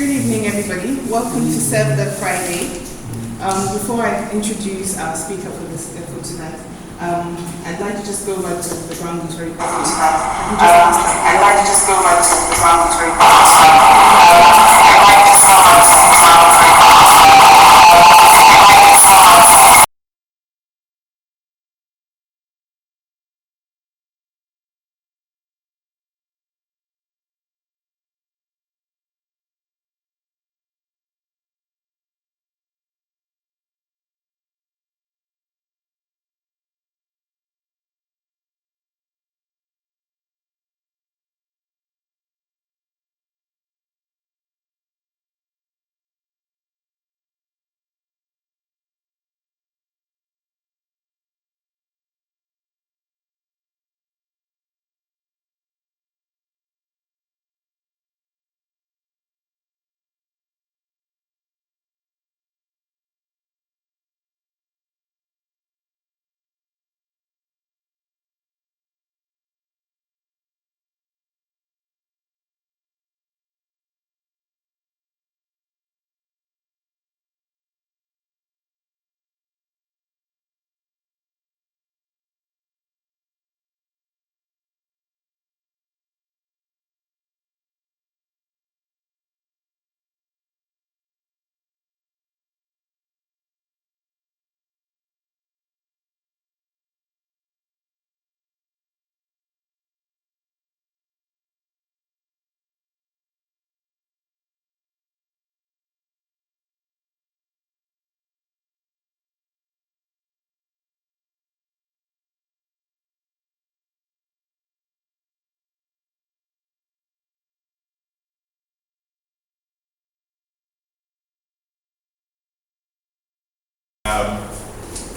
Good evening, everybody. Welcome to Serve the Friday. Before I introduce our speaker for tonight, I'd like to just go over to the ground rules very quickly. I'd like to just go over to the ground rules very quickly.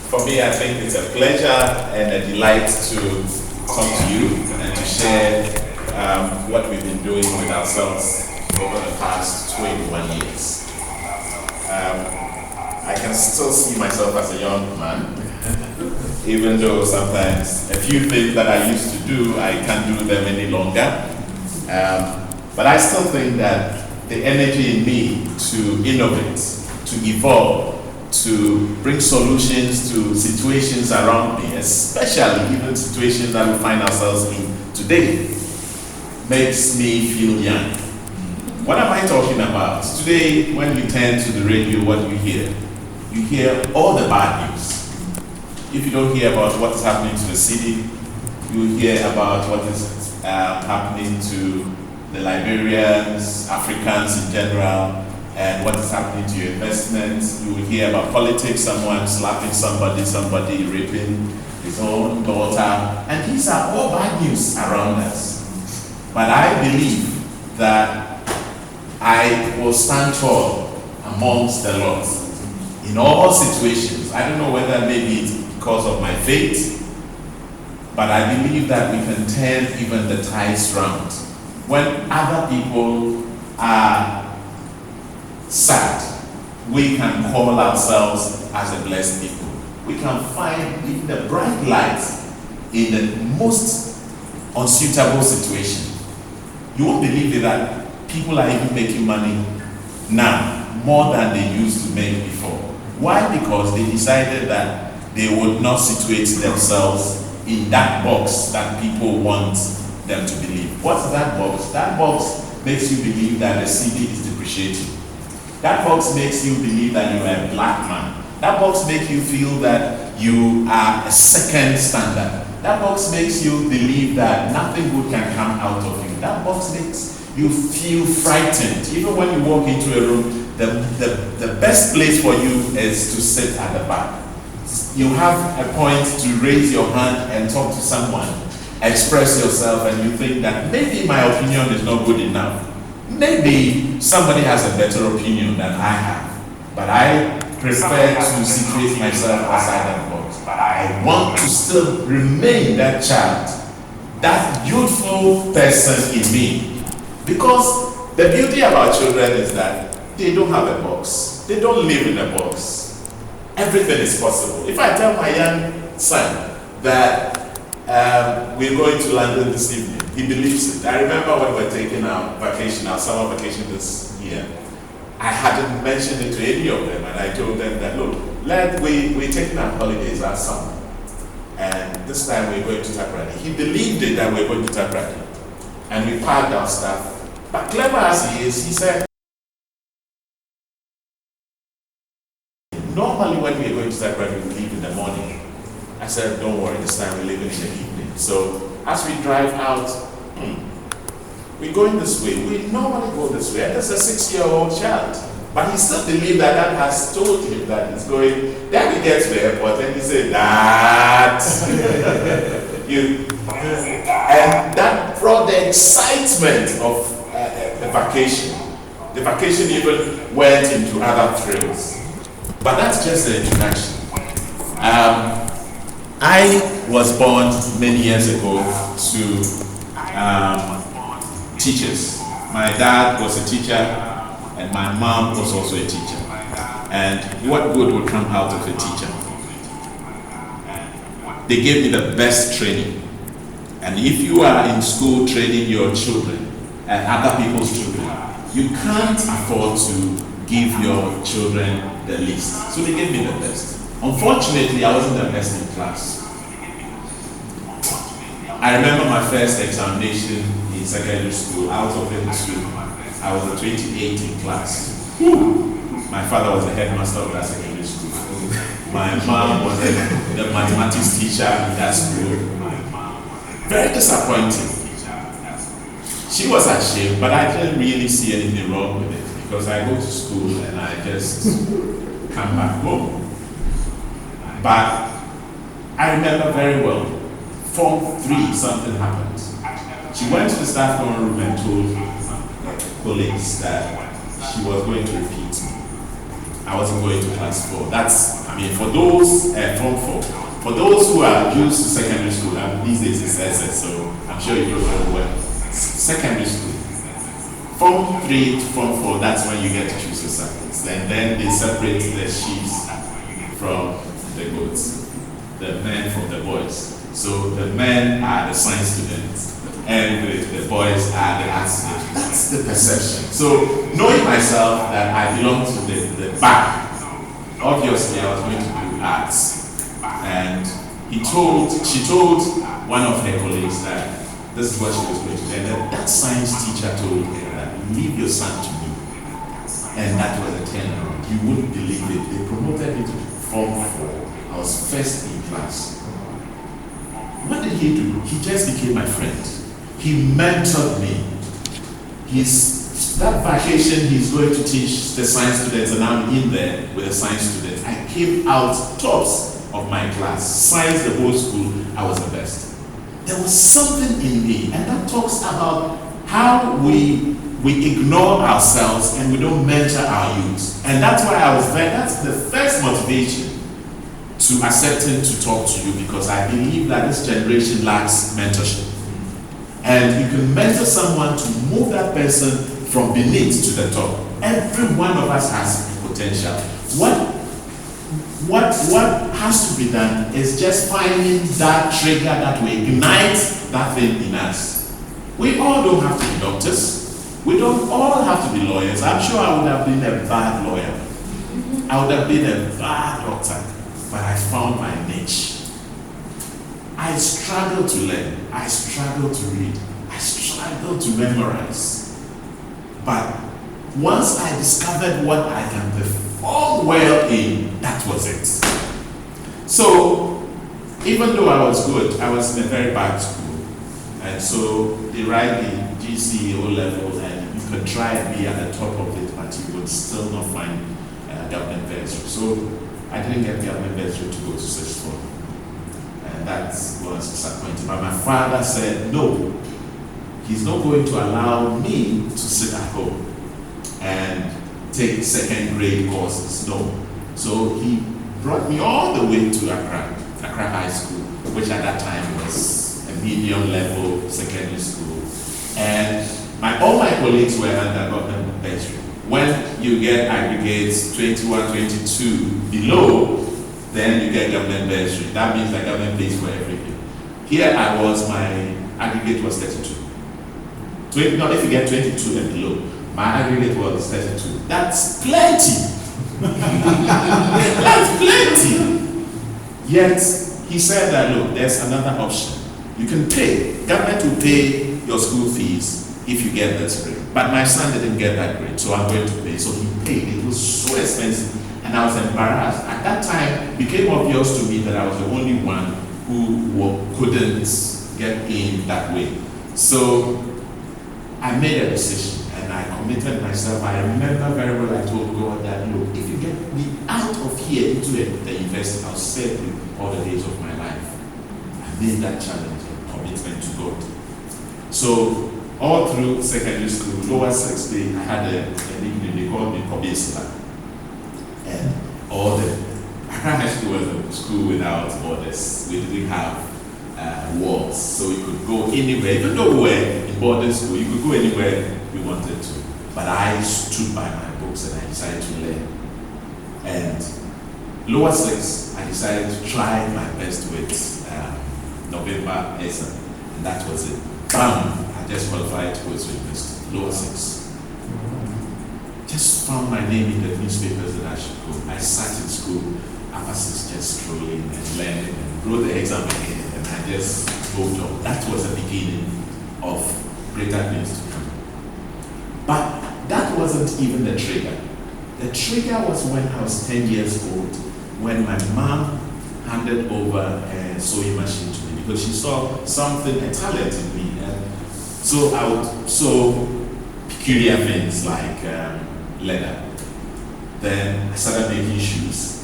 For me, I think it's a pleasure and a delight to come to you and to share what we've been doing with ourselves over the past 21 years. I can still see myself as a young man, even though sometimes a few things that I used to do, I can't do them any longer. But I still think that the energy in me to innovate, to evolve, to bring solutions to situations around me, especially even situations that we find ourselves in today, makes me feel young. What am I talking about? Today, when you turn to the radio, what do you hear? You hear all the bad news. If you don't hear about what is happening to the city, you hear about what is happening to the Liberians, Africans in general, and what is happening to your investments. You will hear about politics, someone slapping somebody raping his own daughter, and these are all bad news around us. But I believe that I will stand tall amongst the lost in all situations. I don't know whether maybe it's because of my faith, but I believe that we can turn even the tides round. When other people are sad, we can call ourselves as a blessed people. We can find even the bright light in the most unsuitable situation. You won't believe it that people are even making money now more than they used to make before. Why? Because they decided that they would not situate themselves in that box that people want them to believe. What's that box? That box makes you believe that the cedi is depreciating. That box makes you believe that you are a black man. That box makes you feel that you are a second standard. That box makes you believe that nothing good can come out of you. That box makes you feel frightened. Even when you walk into a room, the best place for you is to sit at the back. You have a point to raise your hand and talk to someone, express yourself, and you think that maybe my opinion is not good enough. Maybe somebody has a better opinion than I have, but I prefer to situate myself outside that box. I want to still remain that child, that youthful person in me. Because the beauty about children is that they don't have a box. They don't live in a box. Everything is possible. If I tell my young son that we're going to London this evening, he believes it. I remember when we were taking our vacation, our summer vacation this year, I hadn't mentioned it to any of them, and I told them that, look, we're taking our holidays last summer, and this time we're going to Takoradi. He believed it that we're going to Takoradi, and we packed our stuff. But clever as he is, he said, normally when we're going to Takoradi, we leave in the morning. I said, don't worry, this time we're leaving in the evening. So as we drive out, we're going this way. We normally go this way. And there's a 6-year-old child. But he still believes that Dad has told him that he's going. Then he gets to the airport and he said, Dad. And that brought the excitement of the vacation. The vacation even went into other thrills. But that's just the introduction. I was born many years ago to teachers. My dad was a teacher, and my mom was also a teacher. And what good would come out of a teacher? They gave me the best training. And if you are in school training your children and other people's children, you can't afford to give your children the least. So they gave me the best. Unfortunately, I wasn't the best in class. I remember my first examination in secondary school. I was a 28 in class. My father was the headmaster of that secondary school. My mom was the mathematics teacher in that school. Very disappointing. She was ashamed, but I didn't really see anything wrong with it because I go to school and I just come back home. But I remember very well, Form 3, something happened. She went to the staff room and told colleagues that she was going to repeat me. I wasn't going to class 4. For those, Form 4, for those who are used to secondary school, these days it's SS, so I'm sure you know very well. Secondary school. Form 3 to Form 4, that's when you get to choose the subjects. And then they separate the sheep from the goats, the men from the boys. So the men are the science students, and the boys are the arts students. That's the perception. So knowing myself that I belong to the back, obviously I was going to do arts. And she told one of her colleagues that this is what she was going to do. And that science teacher told her that leave your son to me. And that was a turnaround. You wouldn't believe it. They promoted me to Form 4. I was first in class. What did he do? He just became my friend. He mentored me. That vacation, he's going to teach the science students, and I'm in there with the science students. I came out tops of my class. Science, the whole school, I was the best. There was something in me, and that talks about how we ignore ourselves and we don't mentor our youth. And that's why that's the first motivation to accepting to talk to you, because I believe that this generation lacks mentorship. And you can mentor someone to move that person from beneath to the top. Every one of us has potential. What has to be done is just finding that trigger that will ignite that thing in us. We all don't have to be doctors. We don't all have to be lawyers. I'm sure I would have been a bad lawyer. I would have been a bad doctor. But I found my niche. I struggle to learn. I struggle to read. I struggle to memorize. But once I discovered what I can perform well in, that was it. So, even though I was good, I was in a very bad school. And so, they write the GCE O level, and you could try and be at the top of it, but you would still not find government bursary. So, I didn't get government bursary to go to Sixth Form. And that was disappointing. But my father said, no, he's not going to allow me to sit at home and take second grade courses. No. So he brought me all the way to Accra High School, which at that time was a medium level secondary school. And all my colleagues were under government bursary. When you get aggregates 21, 22 below, then you get government bursary. That means the government pays for everything. Here my aggregate was 32. If you get 22 and below, My aggregate was 32. That's plenty. That's plenty. Yet, he said that, look, there's another option. You can pay. Government will pay your school fees if you get this grade. But my son didn't get that grade, so I'm going to pay. So he paid. It was so expensive. And I was embarrassed. At that time, it became obvious to me that I was the only one who couldn't get in that way. So I made a decision and I committed myself. I remember very well I told God that, look, if you get me out of here into the university, I'll serve you all the days of my life. I made that challenge and commitment to God. So all through secondary school, lower 6th, I had a nickname. They called me Kobesla. And all the high school was a school without borders. We didn't have walls, so we could go anywhere. Even though we were in boarding school, you could go anywhere we wanted to. But I stood by my books and I decided to learn. And lower 6, I decided to try my best with November ESA, and that was it. Bam! I just qualified to go to university. Lower 6. Just found my name in the newspapers that I should go. I sat in school, upper 6, just strolling and learning and wrote the exam again. And I just moved on. That was the beginning of greater things to come. But that wasn't even the trigger. The trigger was when I was 10 years old, when my mom handed over a sewing machine to me because she saw something, a talent in me. And so I would sew peculiar things like leather. Then I started making shoes.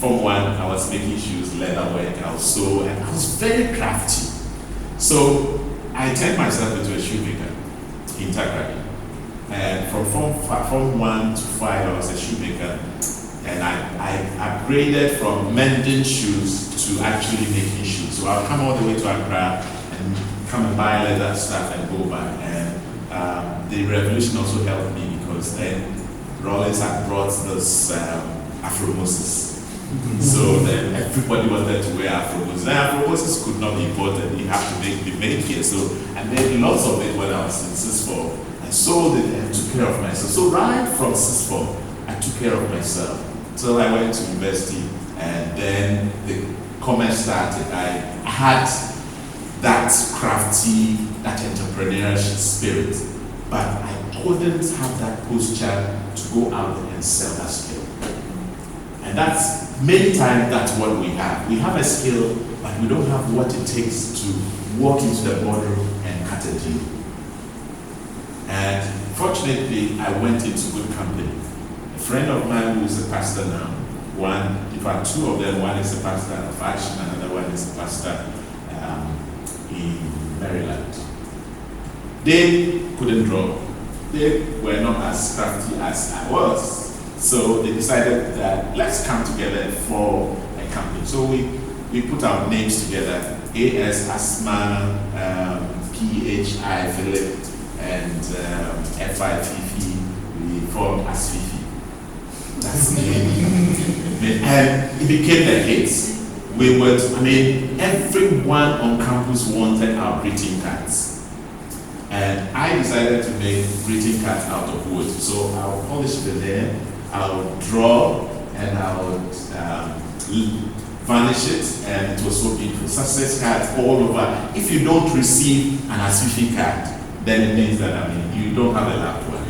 From one, I was making shoes, leather work, I was sew, and I was very crafty. So I turned myself into a shoemaker in Takrady. And from Form 1 to 5, I was a shoemaker. And I upgraded from mending shoes to actually making shoes. So I'll come all the way to Accra and come and buy leather stuff and go back. And the revolution also helped me because then Rollins had brought this Afro-Moses. So then everybody wanted to wear Afro-Moses. And Afro-Moses could not be imported. You have to be made here. So I made lots of it when I was in Sys4. I sold it and took care of myself. So right from Sys4, I took care of myself. So I went to university and then the commerce started. I had that crafty, that entrepreneurship spirit, but I couldn't have that posture to go out and sell that skill. And that's, many times that's what we have. We have a skill, but we don't have what it takes to walk into the boardroom and cut a deal. And fortunately, I went into good company. A friend of mine who is a pastor now, in fact, two of them, one is a pastor of Action, another one is a pastor in Maryland. They couldn't draw. They were not as crafty as I was. So they decided that let's come together and form a company. So we put our names together, AS Asma, PHI Philip, and FI Fifi. We formed Asfifi. That's the name. And it became a hit. Everyone on campus wanted our greeting cards. And I decided to make greeting cards out of wood. So I'll polish the layer, I'll draw, and I'll varnish it, and it was so beautiful. Success cards all over. If you don't receive an Asfifi card, then it means that you don't have a loved one.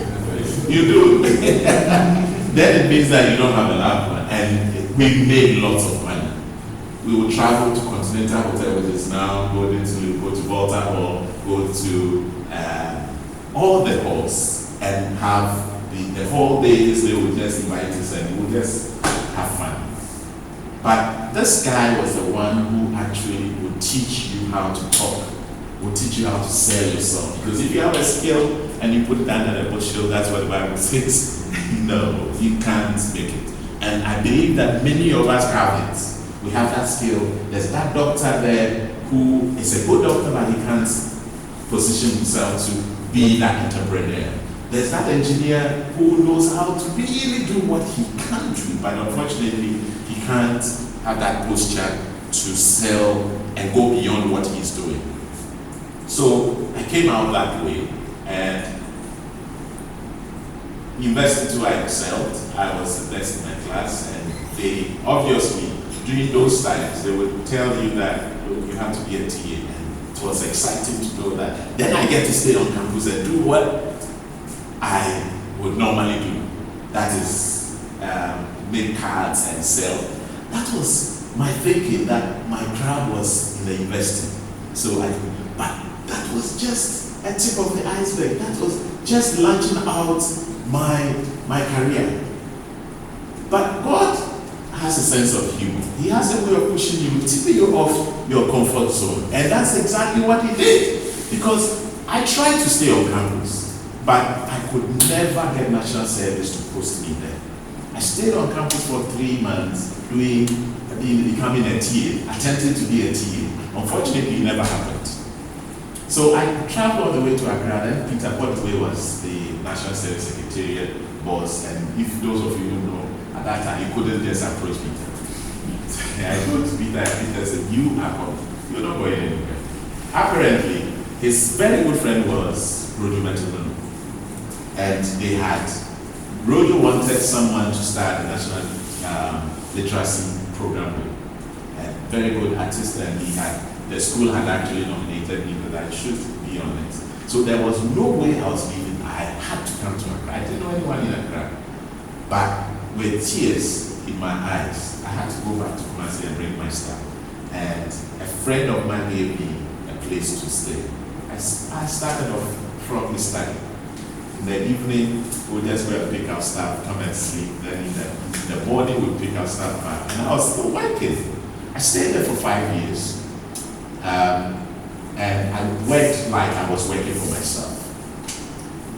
You do. Then it means that you don't have a loved one. And we made lots of money. We would travel to Continental Hotel, which is now go to Volta Hall, go to all the halls, and have the whole days. They would just invite us and we would just have fun. But this guy was the one who actually would teach you how to talk, would teach you how to sell yourself. Because if you have a skill and you put it under the bushel, that's what the Bible says. No, you can't make it. And I believe that many of us have it. We have that skill. There's that doctor there who is a good doctor, but he can't position himself to be that entrepreneur. There's that engineer who knows how to really do what he can do, but unfortunately, he can't have that posture to sell and go beyond what he's doing. So I came out that way, and University too, I excelled. I was the best in my class, and they obviously, during those times, they would tell you that you have to be a TA, and it was exciting to know that. Then I get to stay on campus and do what I would normally do. That is, make cards and sell. That was my thinking, that my crowd was in the university. But that was just a tip of the iceberg. That was just launching out my career. But God has a sense of humor. He has a way of pushing you, tipping you off your comfort zone. And that's exactly what he did. Because I tried to stay on campus, but I could never get National Service to post me there. I stayed on campus for 3 months becoming a TA, attempting to be a TA. Unfortunately, it never happened. So I traveled all the way to Accra. Then Peter Portway was the National Service Secretariat boss, and if those of you who know, at that time, you couldn't just approach Peter. I go to Peter, and Peter said, you're not going anywhere. Apparently, his very good friend was Roger Metuman. And Roger wanted someone to start a national literacy program with. A very good artist, and the school had actually nominated me that I should be on it. So there was no way I was leaving. I had to come to Accra. I didn't know anyone in Accra. But with tears in my eyes, I had to go back to Kumasi and bring my stuff. And a friend of mine gave me a place to stay. I started off from the study. In the evening, we'll just go and pick up stuff, come and sleep. Then in the morning, we'll pick up stuff back. And I was still working. I stayed there for 5 years. And I worked like I was working for myself.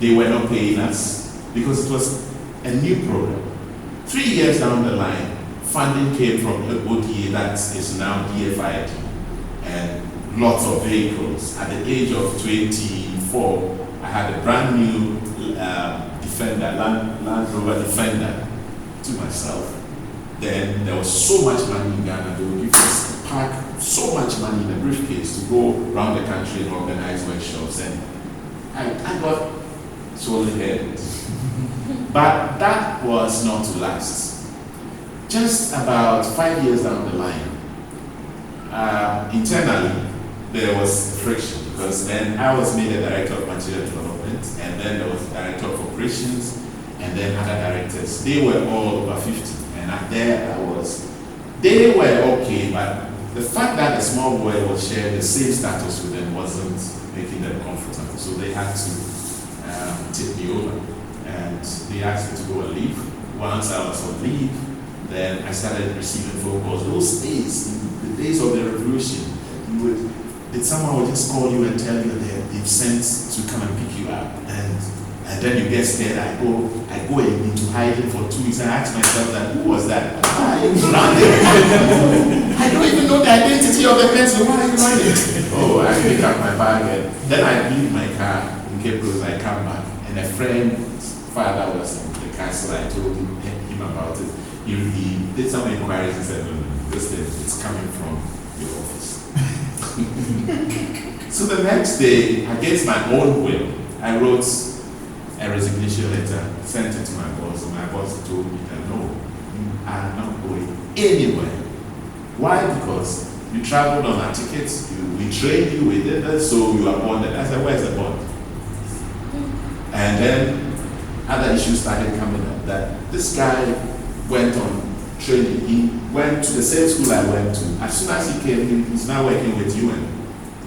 They were not paying us because it was a new program. 3 years down the line, funding came from ODA, that is now DFID, and lots of vehicles. At the age of 24, I had a brand new Defender, Land Rover Defender to myself. Then there was so much money in Ghana, they would give us so much money in a briefcase to go around the country and organize workshops, and I got swollen head. But that was not to last. Just about 5 years down the line, internally, there was friction, because then I was made a director of material development, and then there was a director of operations, and then other directors. They were all over 50, and there I was. They were okay, but the fact that a small boy was sharing the same status with them wasn't making them comfortable, so they had to take me over. And they asked me to go and leave. Once I was on leave, then I started receiving phone calls. Those days, the days of the revolution, someone would just call you and tell you that they've sent to come and pick you up. And then you get scared. I go into hiding for 2 weeks. I ask myself that, who was that? Why are you running? I don't even know the identity of the person. Why are you running? Oh, I pick up my bag, and then I leave my car in Cape Coast. I come back, and a friend's father was in the car, so I told him about it. He did some inquiries and said, no, this thing is coming from your office. So the next day, against my own will, I wrote a resignation letter, sent it to my boss, and my boss told me that no, I'm not going anywhere. Why? Because you traveled on our tickets, we trained you, we did this, so you are bonded. I said, where's the bond? And then other issues started coming up, that this guy went on training. He went to the same school I went to. As soon as he came, he's now working with UN.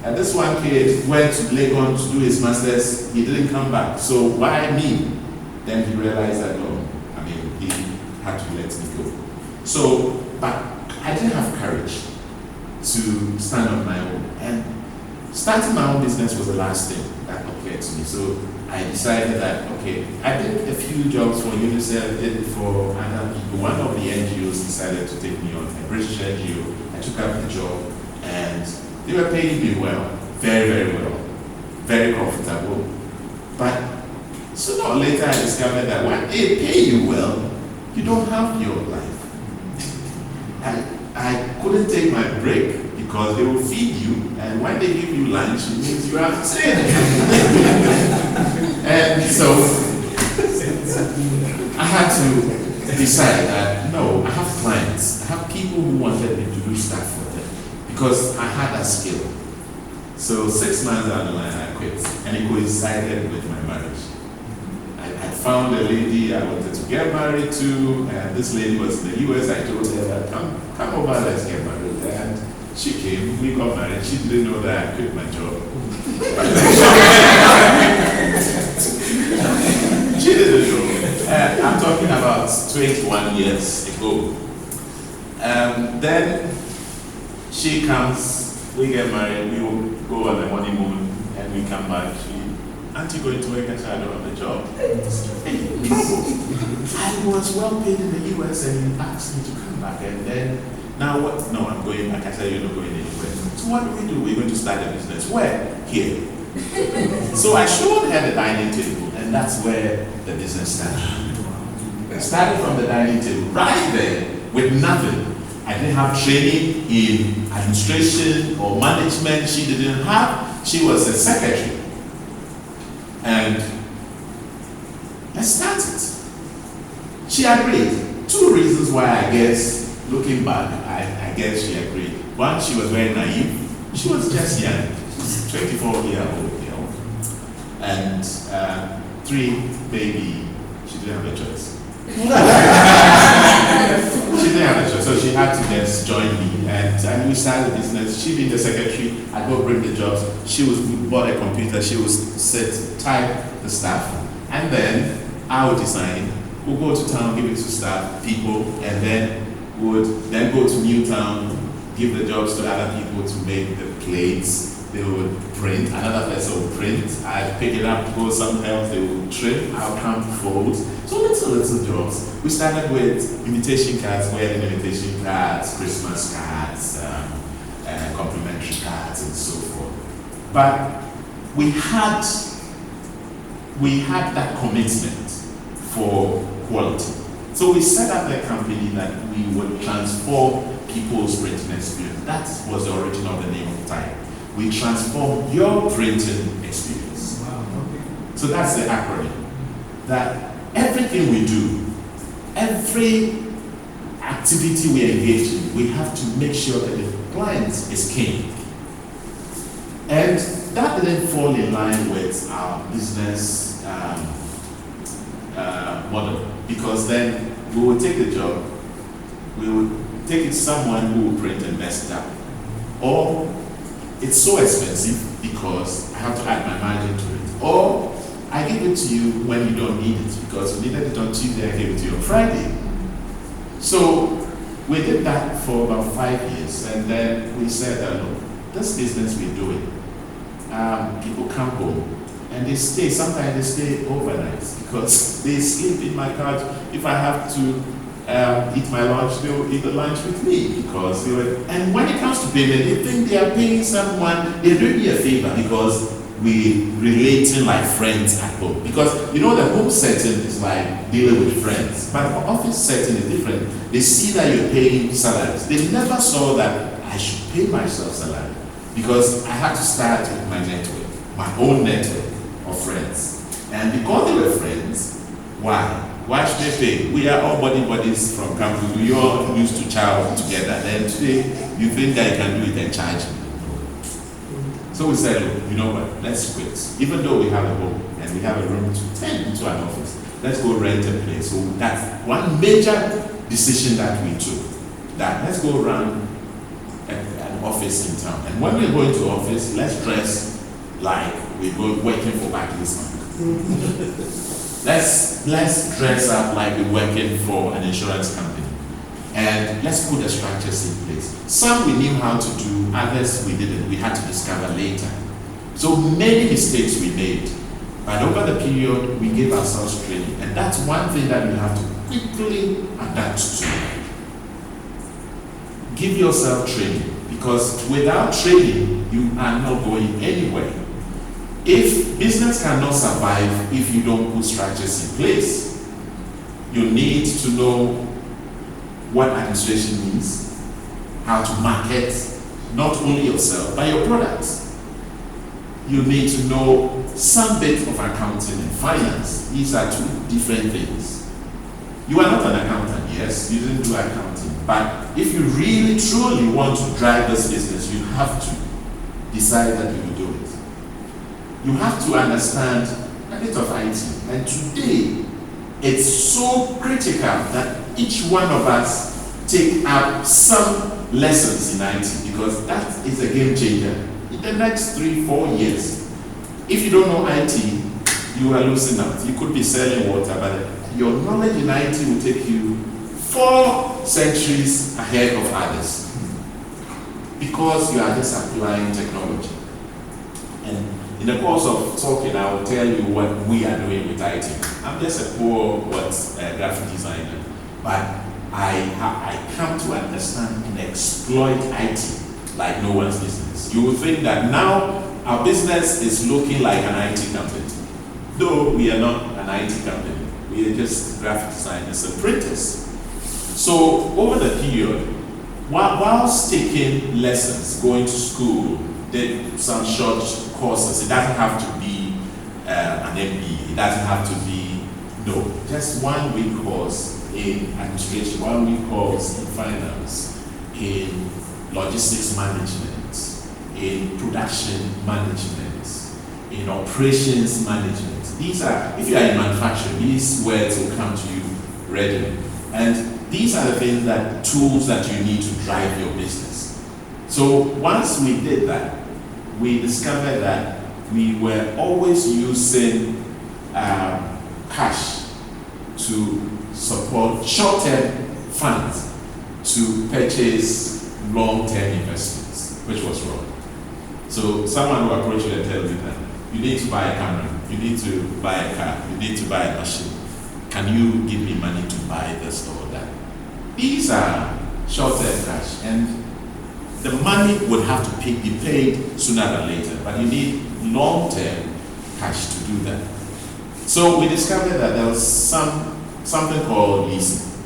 And this one kid went to Legon to do his master's. He didn't come back. So why me? Then he realized that, no, he had to let me go. So, but I didn't have courage to stand on my own. And starting my own business was the last thing that occurred to me. So I decided that, okay, I did a few jobs for UNICEF, did it for other people. One of the NGOs decided to take me on, a British NGO. I took up the job, and they were paying me well, very, very well, very comfortable. But sooner or later I discovered that when they pay you well, you don't have your life. I couldn't take my break because they will feed you, and when they give you lunch, it means you have to stay. And so I had to decide that, no, I have clients. I have people who wanted me to do stuff for them because I had that skill. So 6 months down the line, I quit. And it coincided with my marriage. I found a lady I wanted to get married to, and this lady was in the US. I told her that, come over, let's get married. And she came, we got married. She didn't know that I quit my job. She didn't know. I'm talking about 21 years ago. Then she comes, we get married, we will go on a honeymoon, and we come back. Aren't you going to work? I said, I don't have a job. I was well paid in the US, and you asked me to come back. And then, now what? No, I'm going back. I said, you're not going anywhere. So what do? We're going to start a business. Where? Here. So I showed her the dining table, and that's where the business started. I started from the dining table, right there, with nothing. I didn't have training in administration or management. She didn't have. She was a secretary. And I started. She agreed. 2 reasons why, I guess, looking back, I guess she agreed. One, she was very naive. She was just young. 24-year-old. And 3, maybe she didn't have a choice. She didn't have a choice, so she had to just join me. And we started the business. She being the secretary, I go bring the jobs. We bought a computer. She would sit, type the stuff, and then I would design. We'll go to town, give it to staff, people, and then would then go to Newtown, give the jobs to other people to make the plates. They would print, another person would print. I'd pick it up, go somewhere else, they would trim, I'll come fold. So little jobs. We started with invitation cards, wedding invitation cards, Christmas cards, complimentary cards, and so forth. But we had that commitment for quality. So we set up a company that we would transform people's printing experience. That was the origin of the name of the time. We transform your printing experience. Wow, okay. So that's the acronym. That everything we do, every activity we engage in, we have to make sure that the client is king. And that didn't fall in line with our business model, because then we would take the job, we would take it to someone who will print and mess it up. Or it's so expensive because I have to add my margin to it. Or I give it to you when you don't need it, because you needed it on Tuesday, I gave it to you on Friday. So we did that for about 5 years, and then we said, look, this business we're doing, people come home and they stay, sometimes they stay overnight because they sleep in my couch. If I have to eat my lunch, they will eat the lunch with me because they were, and when it comes to payment, they think they are paying someone, they're doing me a favor because we relating like friends at home. Because you know the home setting is like dealing with friends, but the office setting is different. They see that you're paying salaries. They never saw that I should pay myself salary because I had to start with my network, my own network of friends. And because they were friends, why? Why should they pay? We are all buddies from campus. We all used to chow together. Then today, you think that you can do it and charge me. So we said, look, you know what, let's quit. Even though we have a home and we have a room to turn into an office, let's go rent a place. So that's one major decision that we took. That let's go run an office in town. And when we're going to office, let's dress like we're going working for Barclays Bank. Let's dress up like we're working for an insurance company. And let's put the structures in place. Some we knew how to do, others we didn't. We had to discover later. So many mistakes we made. But over the period, we gave ourselves training. And that's one thing that we have to quickly adapt to. Give yourself training. Because without training, you are not going anywhere. If business cannot survive if you don't put structures in place, you need to know what administration means, how to market not only yourself but your products. You need to know some bit of accounting and finance. These are two different things. You are not an accountant, yes, you didn't do accounting, but if you really truly want to drive this business, you have to decide that you will do it. You have to understand a bit of IT, and today it's so critical that each one of us take up some lessons in IT, because that is a game changer. In the next 3-4 years, if you don't know IT, you are losing out. You could be selling water, but your knowledge in IT will take you 4 centuries ahead of others, because you are just applying technology. And in the course of talking, I will tell you what we are doing with IT. I'm just a poor graphic designer, but I come to understand and exploit IT like no one's business. You will think that now our business is looking like an IT company. Though we are not an IT company, we are just graphic designers and printers. So over the period, whilst taking lessons, going to school, did some short courses, it doesn't have to be an MBA, it doesn't have to be, no, just 1 week course in administration, 1 week course in finance, in logistics management, in production management, in operations management. These are, if you are in manufacturing, these words will come to you readily. And these are the things that, tools that you need to drive your business. So once we did that, we discovered that we were always using cash to support short-term funds to purchase long-term investments, which was wrong. So someone will approach you and tell you that you need to buy a camera, you need to buy a car, you need to buy a machine. Can you give me money to buy this or that? These are short-term cash, and the money would have to be paid sooner than later, but you need long-term cash to do that. So we discovered that there was something called leasing.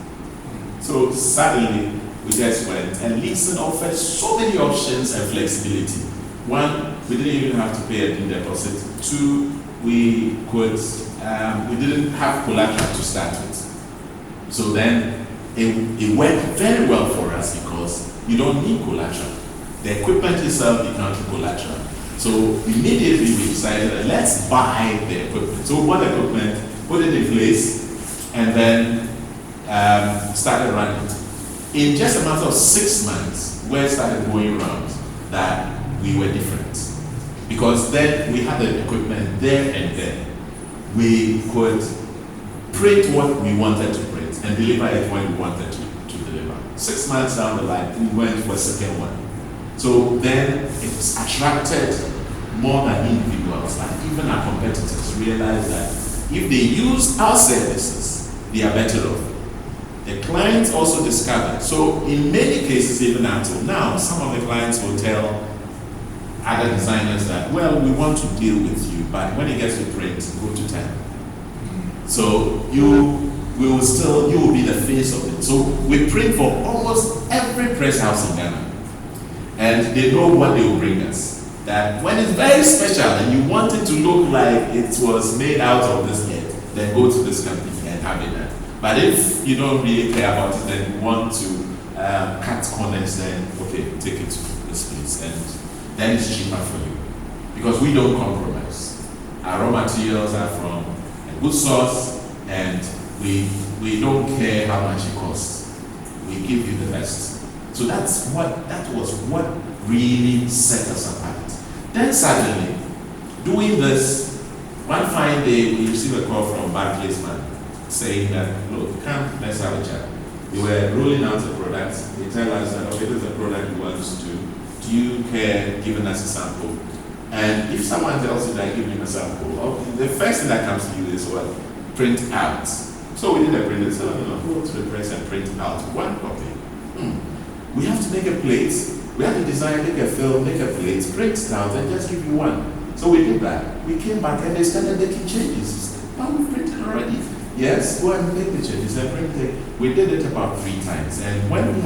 So suddenly we just went, and leasing offers so many options and flexibility. 1, we didn't even have to pay a deposit. 2, we didn't have collateral to start with. So then it went very well for us because you don't need collateral. The equipment itself becomes collateral. So immediately we decided that let's buy the equipment. So we bought the equipment, put it in place, and then started running. In just a matter of 6 months, word started going around that we were different. Because then we had the equipment there and then. We could print what we wanted to print and deliver it when we wanted to deliver. 6 months down the line, we went for a second one. So then it's attracted more than individuals, and even our competitors realized that if they use our services, they are better off. The clients also discovered. So in many cases, even until now, some of the clients will tell other designers that, well, we want to deal with you, but when it gets to print, go to town. So you will be the face of it. So we print for almost every press house in Ghana. And they know what they will bring us. That when it's very special and you want it to look like it was made out of this head, then go to this company and have it done. But if you don't really care about it and you want to cut corners, then okay, take it to this place. And then it's cheaper for you. Because we don't compromise. Our raw materials are from a good source, and we don't care how much it costs. We give you the best. So that was what really set us apart. Then suddenly, doing this, one fine day we received a call from Barclays man saying that, look, come, let's have a chat. We were rolling out the product. They tell us that, okay, this is a product we want to do. Do you care giving us a sample? And if someone tells you that, give me a sample, the first thing that comes to you is what? Print out. So we did a print. So go to the press and print out one copy. We have to make a plate. We have to design, make a film, make a plate, print it out, and just give you one. So we did that. We came back and they started making changes. But we printed already. Yes, go and make the changes and print it. We did it about 3 times. And when we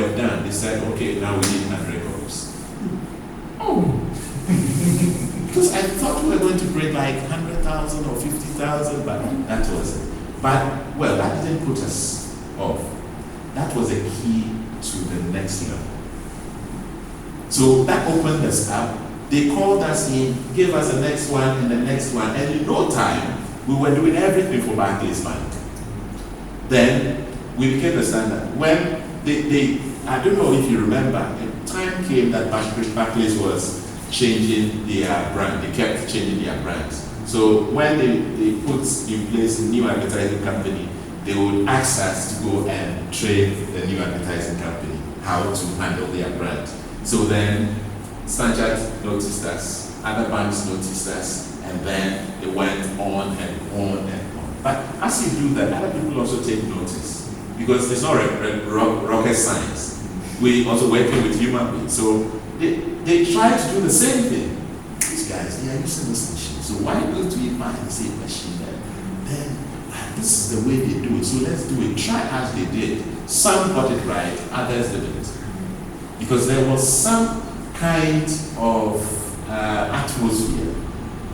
were done, they said, okay, now we need 100 copies. Oh. Because I thought we were going to print like 100,000 or 50,000, but that was it. But, well, that didn't put us off. That was a key to the next level. So that opened us up. They called us in, gave us the next one and the next one, and in no time, we were doing everything for Barclays Bank. Then we became the standard. When they I don't know if you remember, a time came that Barclays was changing their brand. They kept changing their brands. So when they put in place a new advertising company, they would ask us to go and train the new advertising company how to handle their brand. So then Standard noticed us, other banks noticed us, and then they went on and on and on. But as you do that, other people also take notice, because it's not rocket science. We also working with human beings. So they try to do the same thing. These guys, they are using this machine. So why don't we buy the same machine then this is the way they do it. So let's do it. Try as they did. Some got it right, others didn't. Because there was some kind of atmosphere,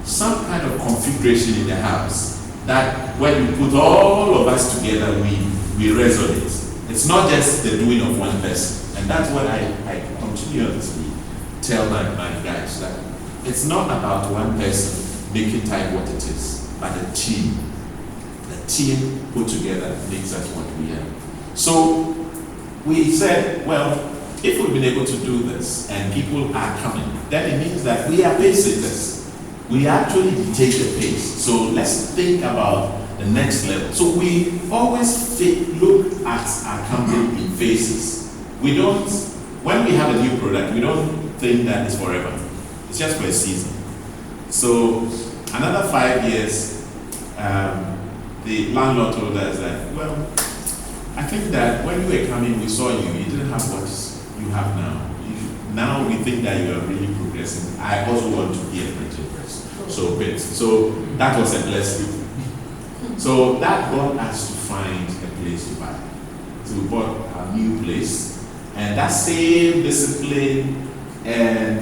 some kind of configuration in the house that when you put all of us together, we resonate. It's not just the doing of one person. And that's what I continuously tell my guys, that it's not about one person making type what it is, but a team. The team put together makes us what we are. So we said, well, if we've been able to do this and people are coming, then it means that we are pace setters. We actually dictate the pace. So let's think about the next level. So we always look at our company in phases. We don't, when we have a new product, we don't think that it's forever. It's just for a season. So another 5 years, the landlord told us that, well, I think that when you were coming, we saw you didn't have what you have now. Now we think that you are really progressing. I also want to be a printing press. So that was a blessing. So that brought us to find a place to buy. So we bought a new place, and that same discipline and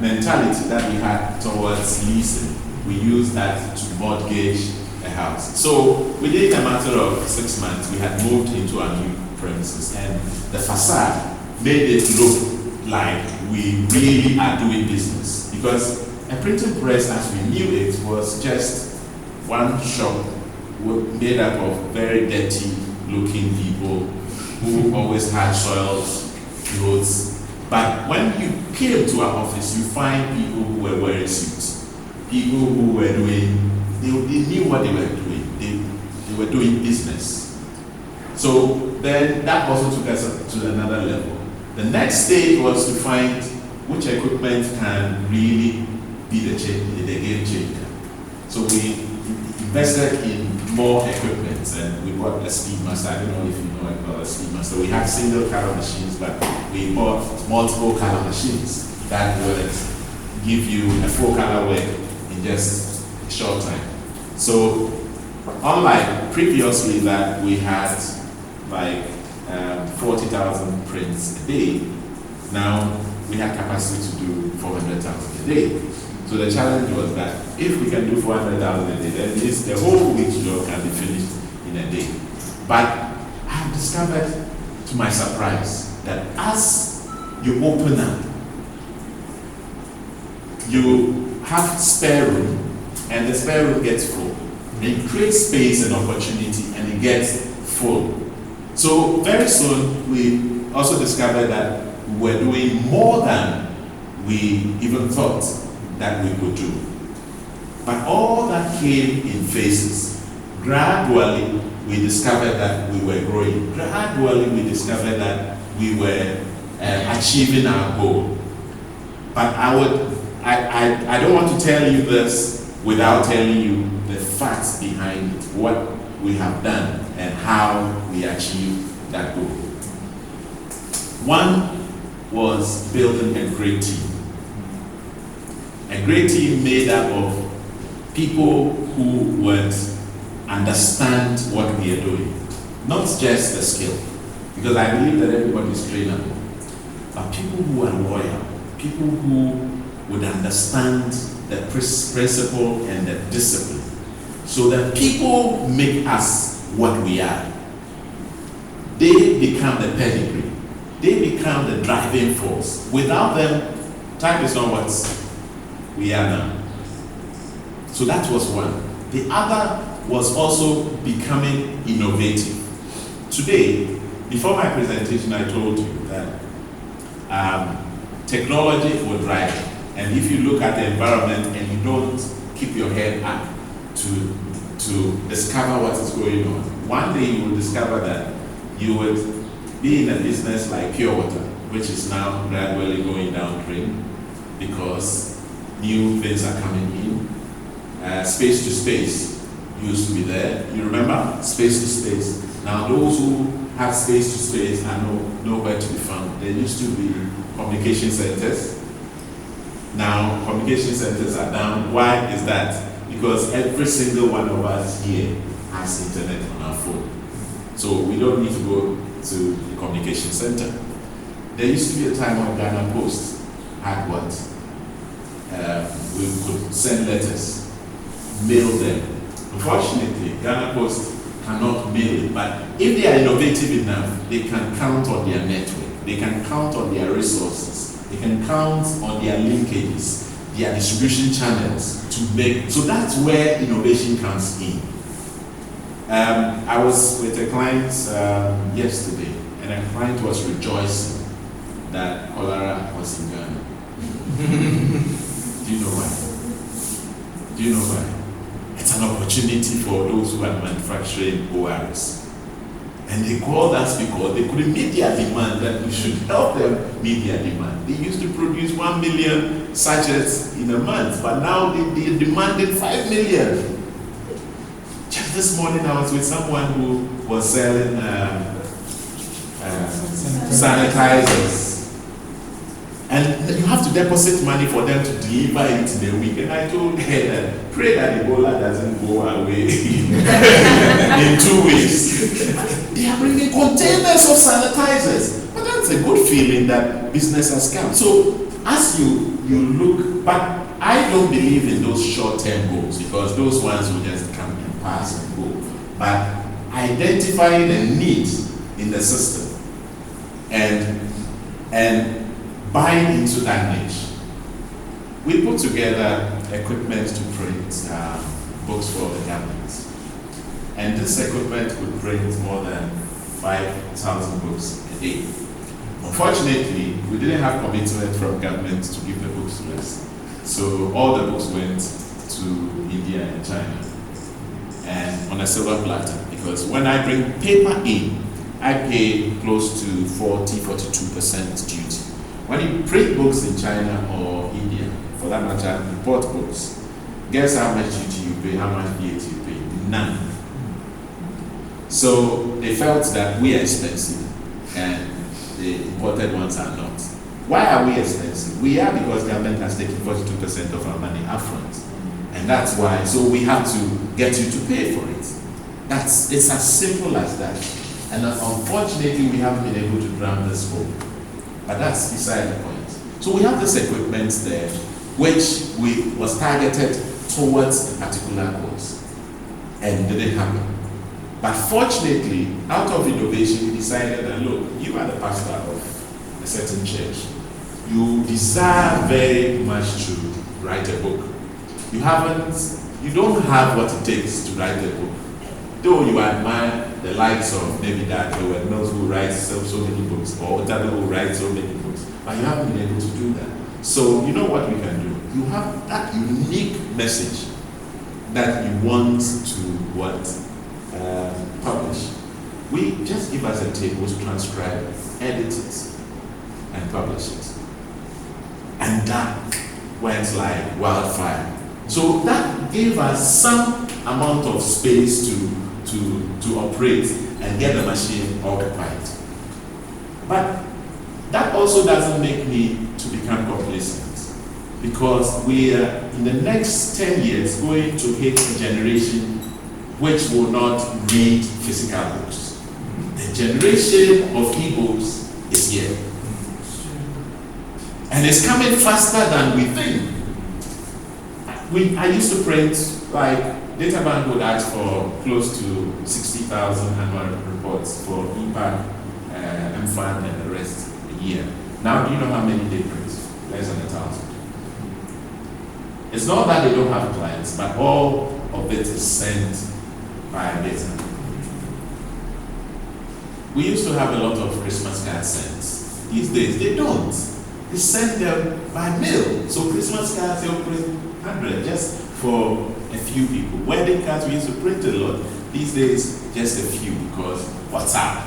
mentality that we had towards leasing, we used that to mortgage a house. So within a matter of 6 months, we had moved into our new premises, and the facade made it look like we really are doing business. Because a printing press, as we knew it, was just one shop made up of very dirty looking people who always had soiled clothes. But when you came to our office, you find people who were wearing suits, people who were doing, they knew what they were doing. They were doing business. So then that also took us to another level. The next stage was to find which equipment can really be the game changer. So we invested in more equipment, and we bought a Speedmaster. I don't know if you know about a Speedmaster. We had single color machines, but we bought multiple color machines that would give you a 4-color work in just a short time. So unlike previously that we had like 40,000 prints a day, now we have capacity to do 400,000 a day. So the challenge was that if we can do 400,000 a day, then the whole week's job can be finished in a day. But I have discovered, to my surprise, that as you open up, you have spare room, and the spare room gets full. It creates space and opportunity, and it gets full. So very soon, we also discovered that we were doing more than we even thought that we could do. But all that came in phases. Gradually, we discovered that we were growing. Gradually, we discovered that we were achieving our goal. But I don't want to tell you this without telling you the facts behind it, what we have done and how we achieved that goal. One was building a great team. A great team made up of people who would understand what we are doing, not just the skill, because I believe that everybody is trainable, but people who are loyal, people who would understand the principle and the discipline, so that people make us what we are. They become the pedigree. They become the driving force. Without them, time is not what we are now. So that was one. The other was also becoming innovative. Today, before my presentation, I told you that technology will drive. And if you look at the environment and you don't keep your head up to discover what is going on, one day you will discover that you would be in a business like pure water, which is now gradually going downstream because new things are coming in. Space to space used to be there. You remember? Space to space. Now those who have space to space are nowhere to be found. There used to be communication centers. Now communication centers are down. Why is that? Because every single one of us here has internet on our phone. So we don't need to go to the communication center. There used to be a time when Ghana Post had what? We could send letters, mail them. Unfortunately, Ghana Post cannot mail it, but if they are innovative enough, they can count on their network, they can count on their resources, they can count on their linkages, their distribution channels to make, so that's where innovation comes in. I was with a client yesterday, and a client was rejoicing that cholera was in Ghana. Do you know why? Do you know why? It's an opportunity for those who are manufacturing ORs. And they called us because they couldn't meet their demand, that we should help them meet their demand. They used to produce 1 million sachets in a month, but now they demanded 5 million. Just this morning I was with someone who was selling sanitizers. And you have to deposit money for them to deliver it in a week. And I told her that pray that Ebola doesn't go away in 2 weeks. They are bringing containers of sanitizers. But that's a good feeling that business has come. So as you look, but I don't believe in those short-term goals because those ones will just come and pass and go. But identify the need in the system and buy into that niche. We put together equipment to print books for the government. And this equipment would print more than 5,000 books a day. Unfortunately, we didn't have commitment from government to give the books to us. So all the books went to India and China, and on a silver platter, because when I bring paper in, I pay close to 42% duty. When you print books in China or India, for that matter, import books, guess how much duty you pay, how much VAT you pay? None. So they felt that we are expensive and the imported ones are not. Why are we expensive? We are because government has taken 42% of our money upfront. And that's why. So we have to get you to pay for it. It's as simple as that. And unfortunately, we haven't been able to drum this home. But that's beside the point. So we have this equipment there, which was targeted towards a particular cause, and didn't happen. But fortunately, out of innovation, we decided that, look, you are the pastor of a certain church. You desire very much to write a book. You don't have what it takes to write a book. Though you admire the likes of maybe that Howard Mills who writes so many books, or Otabil who writes so many books, but you haven't been able to do that. So you know what we can do? You have that unique message that you want to publish. We just give us a table to transcribe, edit it, and publish it. And that went like wildfire. So that gave us some amount of space to operate and get the machine occupied. But that also doesn't make me to become complacent, because we are in the next 10 years going to hit a generation which will not read physical books. The generation of e-books is here. And it's coming faster than we think. I used to print, like, Databank would ask for close to 60,000 annual reports for EPAC, MFAN, and the rest a year. Now, do you know how many they print? Less than 1,000. It's not that they don't have clients, but all of it is sent via data. We used to have a lot of Christmas cards sent. These days, they don't. They send them by mail. So Christmas cards, they'll print 100 just for a few people. Wedding cards, we used to print a lot. These days, just a few because WhatsApp,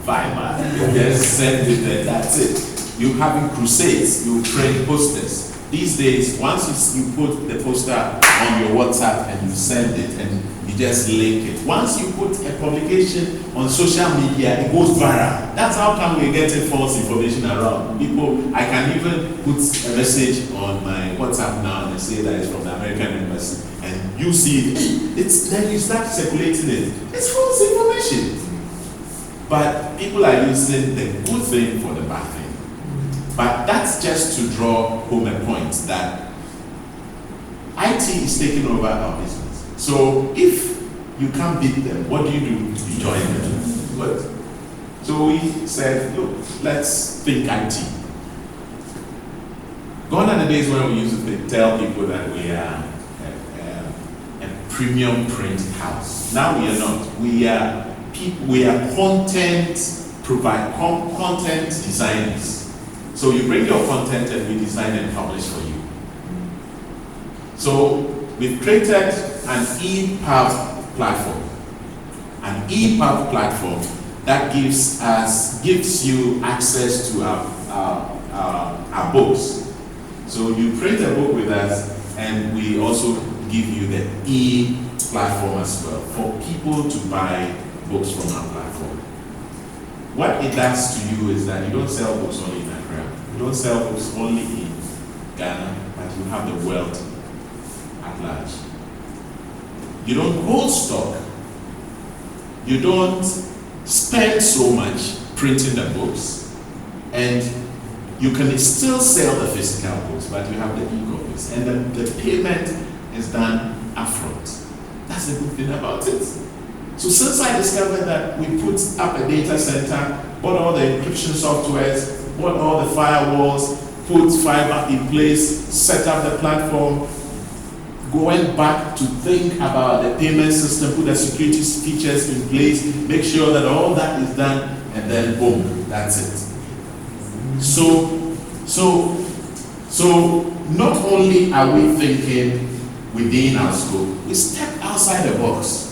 Viber, you just send it and that's it. You're having crusades, you print posters. These days, once you put the poster on your WhatsApp and you send it and you just link it. Once you put a publication on social media, it goes viral. That's how come we're getting false information around. People, I can even put a message on my WhatsApp now and say that it's from the American Embassy. And you see it, then you start circulating it. It's false information. But people are using the good thing for the bad thing. But that's just to draw home a point that IT is taking over our business. So if you can't beat them, what do? You join them. What? So we said, look, let's think IT. Gone are the days when we used to tell people that we are a premium print house. Now we are not. We are content designers. So you bring your content and we design and publish for you. So we've created an EPUB platform. An EPUB platform that gives you access to our books. So you print a book with us and we also give you the e-platform as well for people to buy books from our platform. What it does to you is that you don't sell books only in Accra. You don't sell books only in Ghana, but you have the world at large. You don't hold stock. You don't spend so much printing the books, and you can still sell the physical books, but you have the e-copies, and the payment is done upfront. That's the good thing about it. So since I discovered that we put up a data center, bought all the encryption softwares, bought all the firewalls, put fiber in place, set up the platform, going back to think about the payment system, put the security features in place, make sure that all that is done, and then boom, that's it. So not only are we thinking within our scope, we step outside the box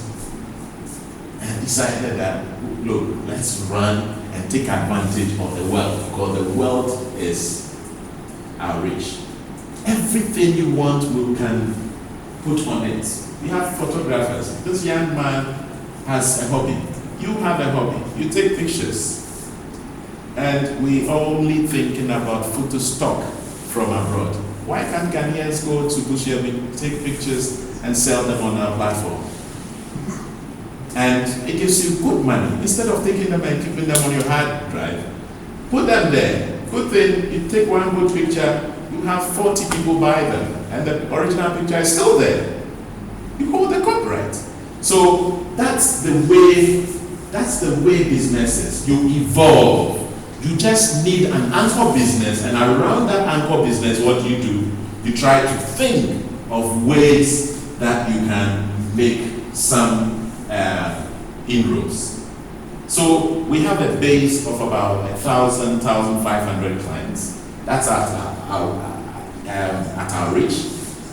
and decided that, look, let's run and take advantage of the wealth, because the wealth is our reach. Everything you want, we can put on it. We have photographers. This young man has a hobby. You have a hobby. You take pictures. And we only thinking about photo stock from abroad. Why can't Ghanaians go to Bushiabi, take pictures and sell them on our platform? And it gives you good money. Instead of taking them and keeping them on your hard drive, put them there. Good thing, you take one good picture, you have 40 people buy them, and the original picture is still there. You hold the copyright. So that's the way business is. You evolve. You just need an anchor business, and around that anchor business, what do? You try to think of ways that you can make some inroads. So we have a base of about 1,000, 1,500 clients. That's at our reach.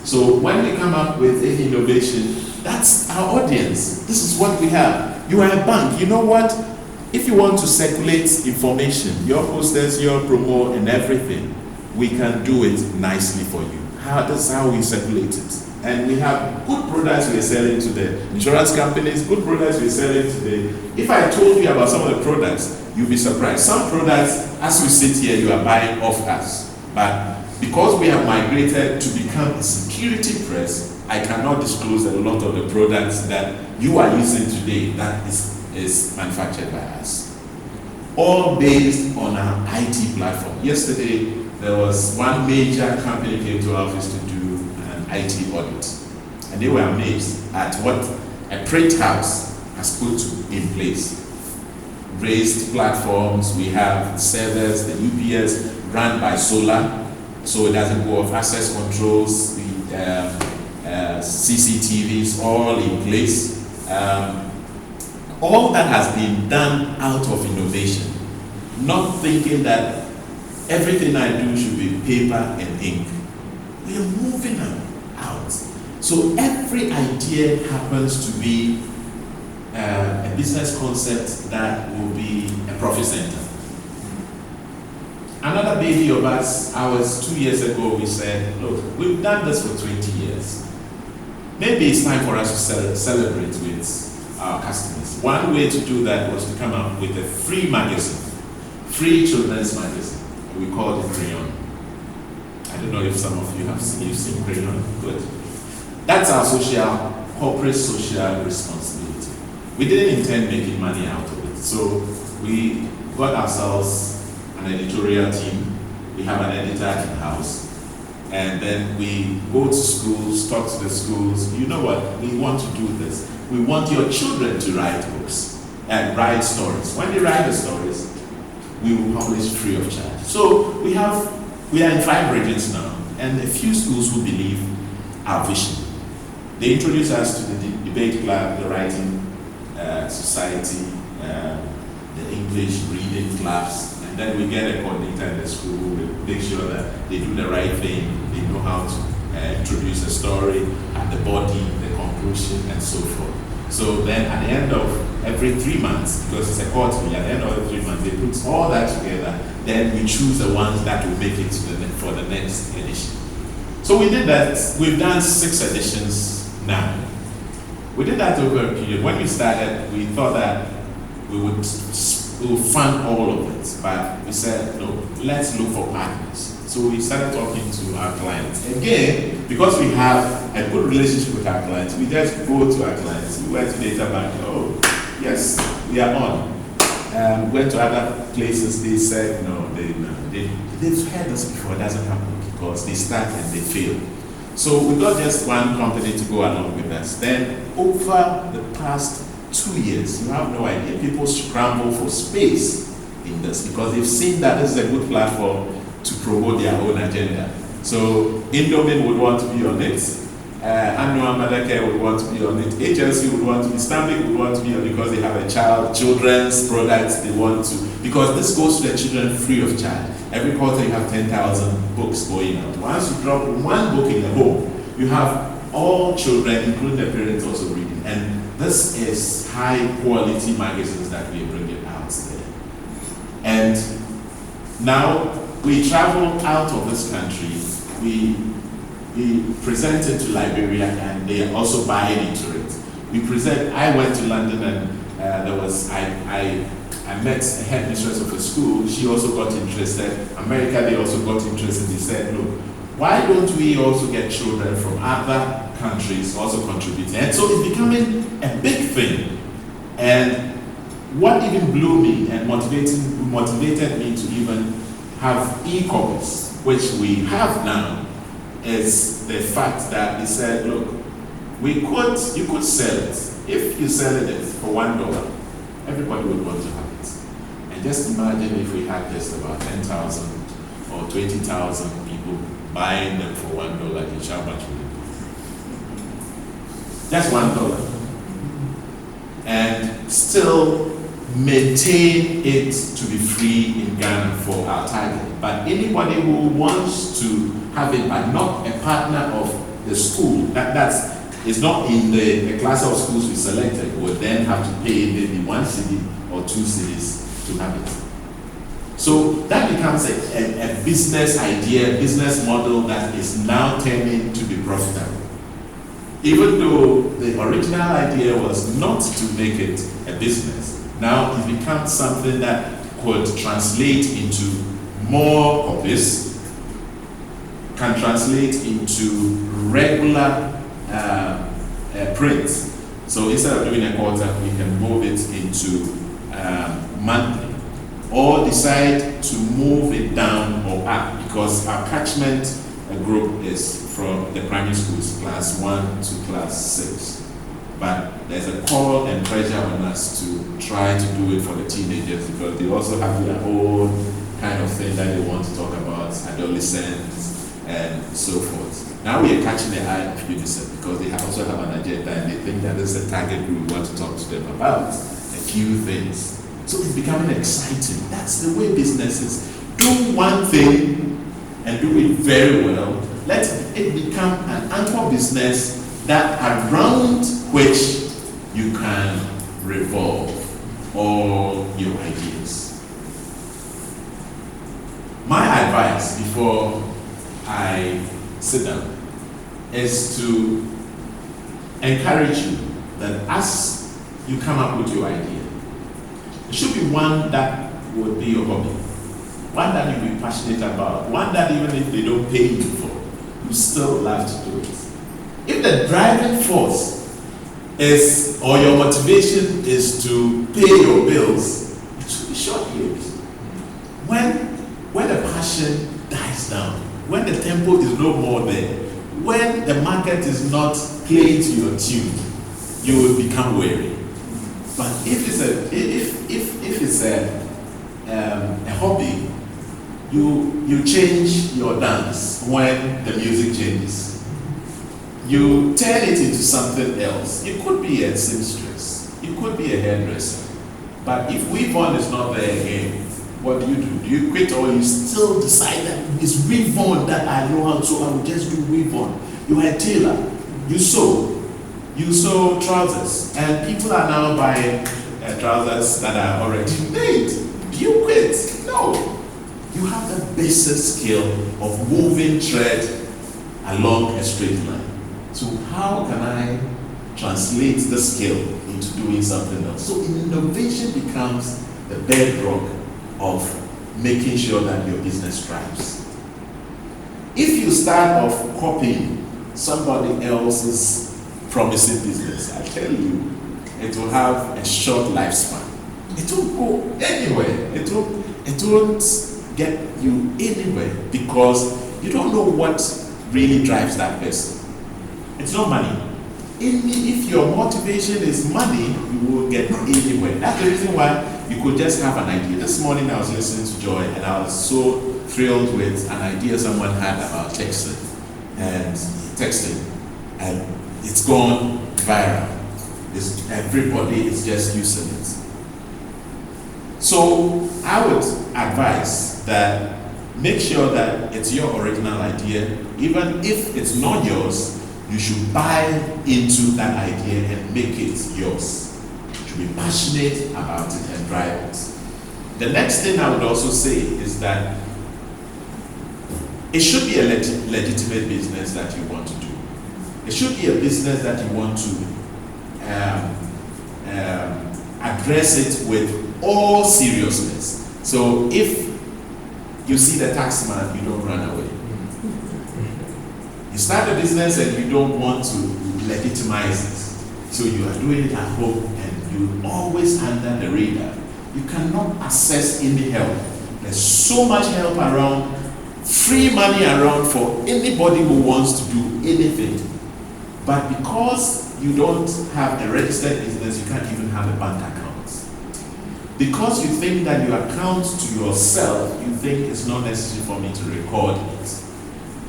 So when we come up with any innovation, that's our audience. This is what we have. You are a bank. You know what? If you want to circulate information, your posters, your promo, and everything, we can do it nicely for you. That's how we circulate it. And we have good products we're selling to the insurance companies, good products we're selling to the... If I told you about some of the products, you'll be surprised. Some products, as we sit here, you are buying off us. But because we have migrated to become a security press, I cannot disclose a lot of the products that you are using today that is manufactured by us. All based on our IT platform. Yesterday, there was one major company came to our office to do an IT audit. And they were amazed at what a print house has put in place. Raised platforms, we have servers, the UPS run by solar, so it doesn't go off, access controls, the CCTVs all in place. All that has been done out of innovation, not thinking that everything I do should be paper and ink. We are moving out. So every idea happens to be a business concept that will be a profit center. Another baby of us, 2 years ago, we said, look, we've done this for 20 years. Maybe it's time for us to celebrate with our customers. One way to do that was to come up with a free magazine, free children's magazine. We called it Crayon. I don't know if some of you have seen Crayon. Good. That's our corporate social responsibility. We didn't intend making money out of it. So we got ourselves an editorial team. We have an editor in-house. And then we go to schools, talk to the schools. You know what? We want to do this. We want your children to write books and write stories. When they write the stories, we will publish free of charge. So we are in 5 regions now, and a few schools who believe our vision. They introduce us to the debate club, the writing society, the English reading clubs, and then we get a coordinator in the school who will make sure that they do the right thing, they know how to introduce a story, the body, the conclusion, and so forth. So then at the end of every 3 months, because it's a quarterly, at the end of the 3 months, they put all that together, then we choose the ones that will make it for the next edition. So we did that. We've done 6 editions now. We did that over a period. When we started, we thought that we would fund all of it, but we said, no, let's look for partners. So we started talking to our clients. Again, because we have a good relationship with our clients, we just go to our clients. We went to Data Bank, oh, yes, we are on. Went to other places, they said, no, they've heard this before, it doesn't happen because they start and they fail. So we got just one company to go along with us. Then over the past 2 years, you have no idea, people scramble for space in this because they've seen that this is a good platform to promote their own agenda. So Indomin would want to be on it, Annual Mothercare would want to be on it, agency would want to be, Stanbic would want to be on it because they have a children's products they want to, because this goes to the children free of charge. Every quarter you have 10,000 books going out. Once you drop one book in the home, you have all children, including the parents, also reading. And this is high quality magazines that we are bringing out there. And now we travel out of this country, we present it to Liberia, and they are also buying into it. I went to London, and I met a headmistress of a school. She also got interested. America, they also got interested. They said, look, why don't we also get children from other countries also contributing? And so it's becoming a big thing. And what even blew me and motivated me to even have e-copies, which we have now, is the fact that they said, look, you could sell it. If you sell it for $1, everybody would want to have it. And just imagine if we had just about 10,000 or 20,000 people buying them for $1, each, how much would it be? Just $1. And still maintain it to be free in Ghana for our target. But anybody who wants to have it but not a partner of the school, that's not in the class of schools we selected, would then have to pay maybe 1 cedi or 2 cedis to have it. So that becomes a business idea, business model that is now turning to be profitable. Even though the original idea was not to make it a business, now it becomes something that could translate into more copies, can translate into regular print. So instead of doing a quarter, we can move it into monthly, or decide to move it down or up, because our catchment the group is from the primary schools, class 1 to class 6. But there's a call and pressure on us to try to do it for the teenagers because they also have their own kind of thing that they want to talk about, adolescents and so forth. Now we are catching the eye of UNICEF because they also have an agenda and they think that this is a target group we want to talk to them about a few things. So it's becoming exciting. That's the way businesses do one thing and do it very well. Let it become an anchor business that around which you can revolve all your ideas. My advice before I sit down is to encourage you that as you come up with your idea, it should be one that would be your hobby, one that you'll be passionate about, one that even if they don't pay you for, you still love to do it. If the driving force is, or your motivation is to pay your bills, it should be short-lived. When the passion dies down, when the tempo is no more there, when the market is not playing to your tune, you will become weary. But if it's a hobby, you change your dance when the music changes. You turn it into something else. It could be a seamstress. It could be a hairdresser. But if weave on is not there again, what do? Do you quit or you still decide that it's weave on that I know how, so I will just do weave on? You are a tailor. You sew trousers, and people are now buying trousers that are already made. Do you quit? No. You have the basic skill of moving thread along a straight line. So how can I translate the skill into doing something else? So innovation becomes the bedrock of making sure that your business thrives. If you start off copying somebody else's promising business, I tell you, it will have a short lifespan. It won't go anywhere. It won't get you anywhere because you don't know what really drives that person. It's not money. If your motivation is money, you will get anywhere. That's the reason why you could just have an idea. This morning I was listening to Joy and I was so thrilled with an idea someone had about texting, and it's gone viral. Everybody is just using it. So I would advise that make sure that it's your original idea. Even if it's not yours, you should buy into that idea and make it yours. You should be passionate about it and drive it. The next thing I would also say is that it should be a legitimate business that you want to do. It should be a business that you want to address it with all seriousness. So if you see the tax man, you don't run away. You start a business and you don't want to legitimize it. So you are doing it at home and you always under the radar. You cannot access any help. There's so much help around, free money around for anybody who wants to do anything. But because you don't have a registered business, you can't even have a bank account. Because you think that your account to yourself, you think it's not necessary for me to record it.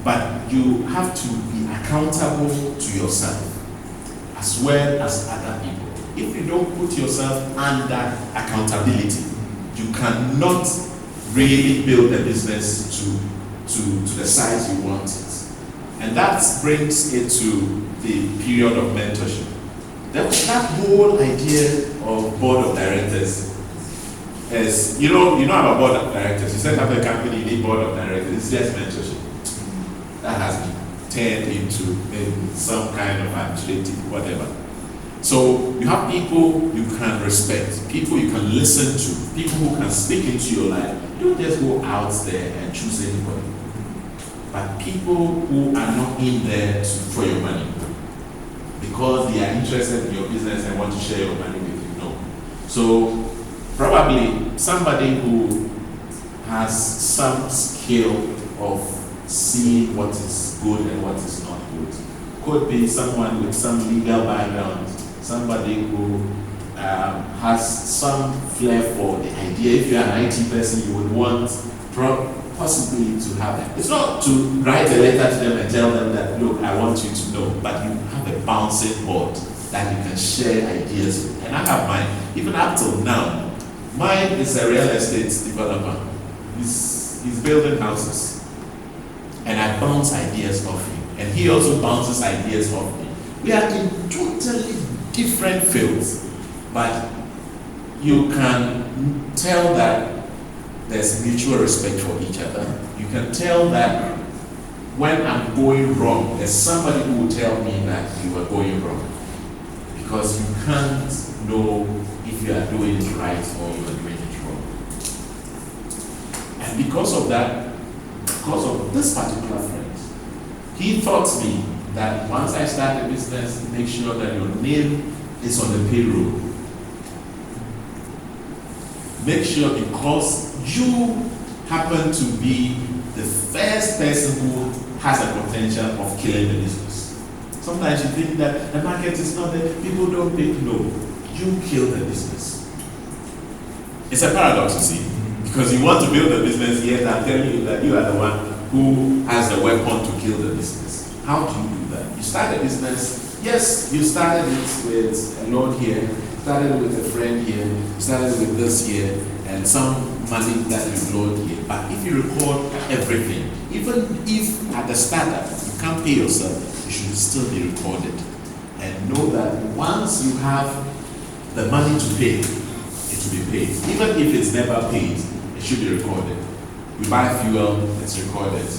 But you have to be accountable to yourself as well as other people. If you don't put yourself under accountability, you cannot really build a business to the size you want it. And that brings it to the period of mentorship. That whole idea of board of directors is, you know about board of directors. You set up a company, you need board of directors. It's just mentorship. That has been turned into maybe some kind of administrative whatever. So you have people you can respect, people you can listen to, people who can speak into your life. You don't just go out there and choose anybody. But people who are not in there for your money because they are interested in your business and want to share your money with you. No. So probably somebody who has some skill of see what is good and what is not good. Could be someone with some legal background, somebody who has some flair for the idea. If you're an IT person, you would want possibly to have it. It's not to write a letter to them and tell them that, look, I want you to know, but you have a bouncing board that you can share ideas with. And I have mine, even up till now. Mine is a real estate developer. He's building houses. And I bounce ideas off him. And he also bounces ideas off me. We are in totally different fields, but you can tell that there's mutual respect for each other. You can tell that when I'm going wrong, there's somebody who will tell me that you are going wrong. Because you can't know if you are doing it right or you are doing it wrong. And because of that, because of this particular friend, he taught me that once I start a business, make sure that your name is on the payroll. Make sure, because you happen to be the first person who has a potential of killing the business. Sometimes you think that the market is not there, people don't pay. No, you kill the business. It's a paradox, you see, because you want to build a business, yet I'm telling you that you are the one who has the weapon to kill the business. How do you do that? You start a business, yes, you started it with a loan here, started with a friend here, started with this here, and some money that you load here. But if you record everything, even if at the startup you can't pay yourself, you should still be recorded. And know that once you have the money to pay, it will be paid. Even if it's never paid, it should be recorded. You buy fuel, it's recorded.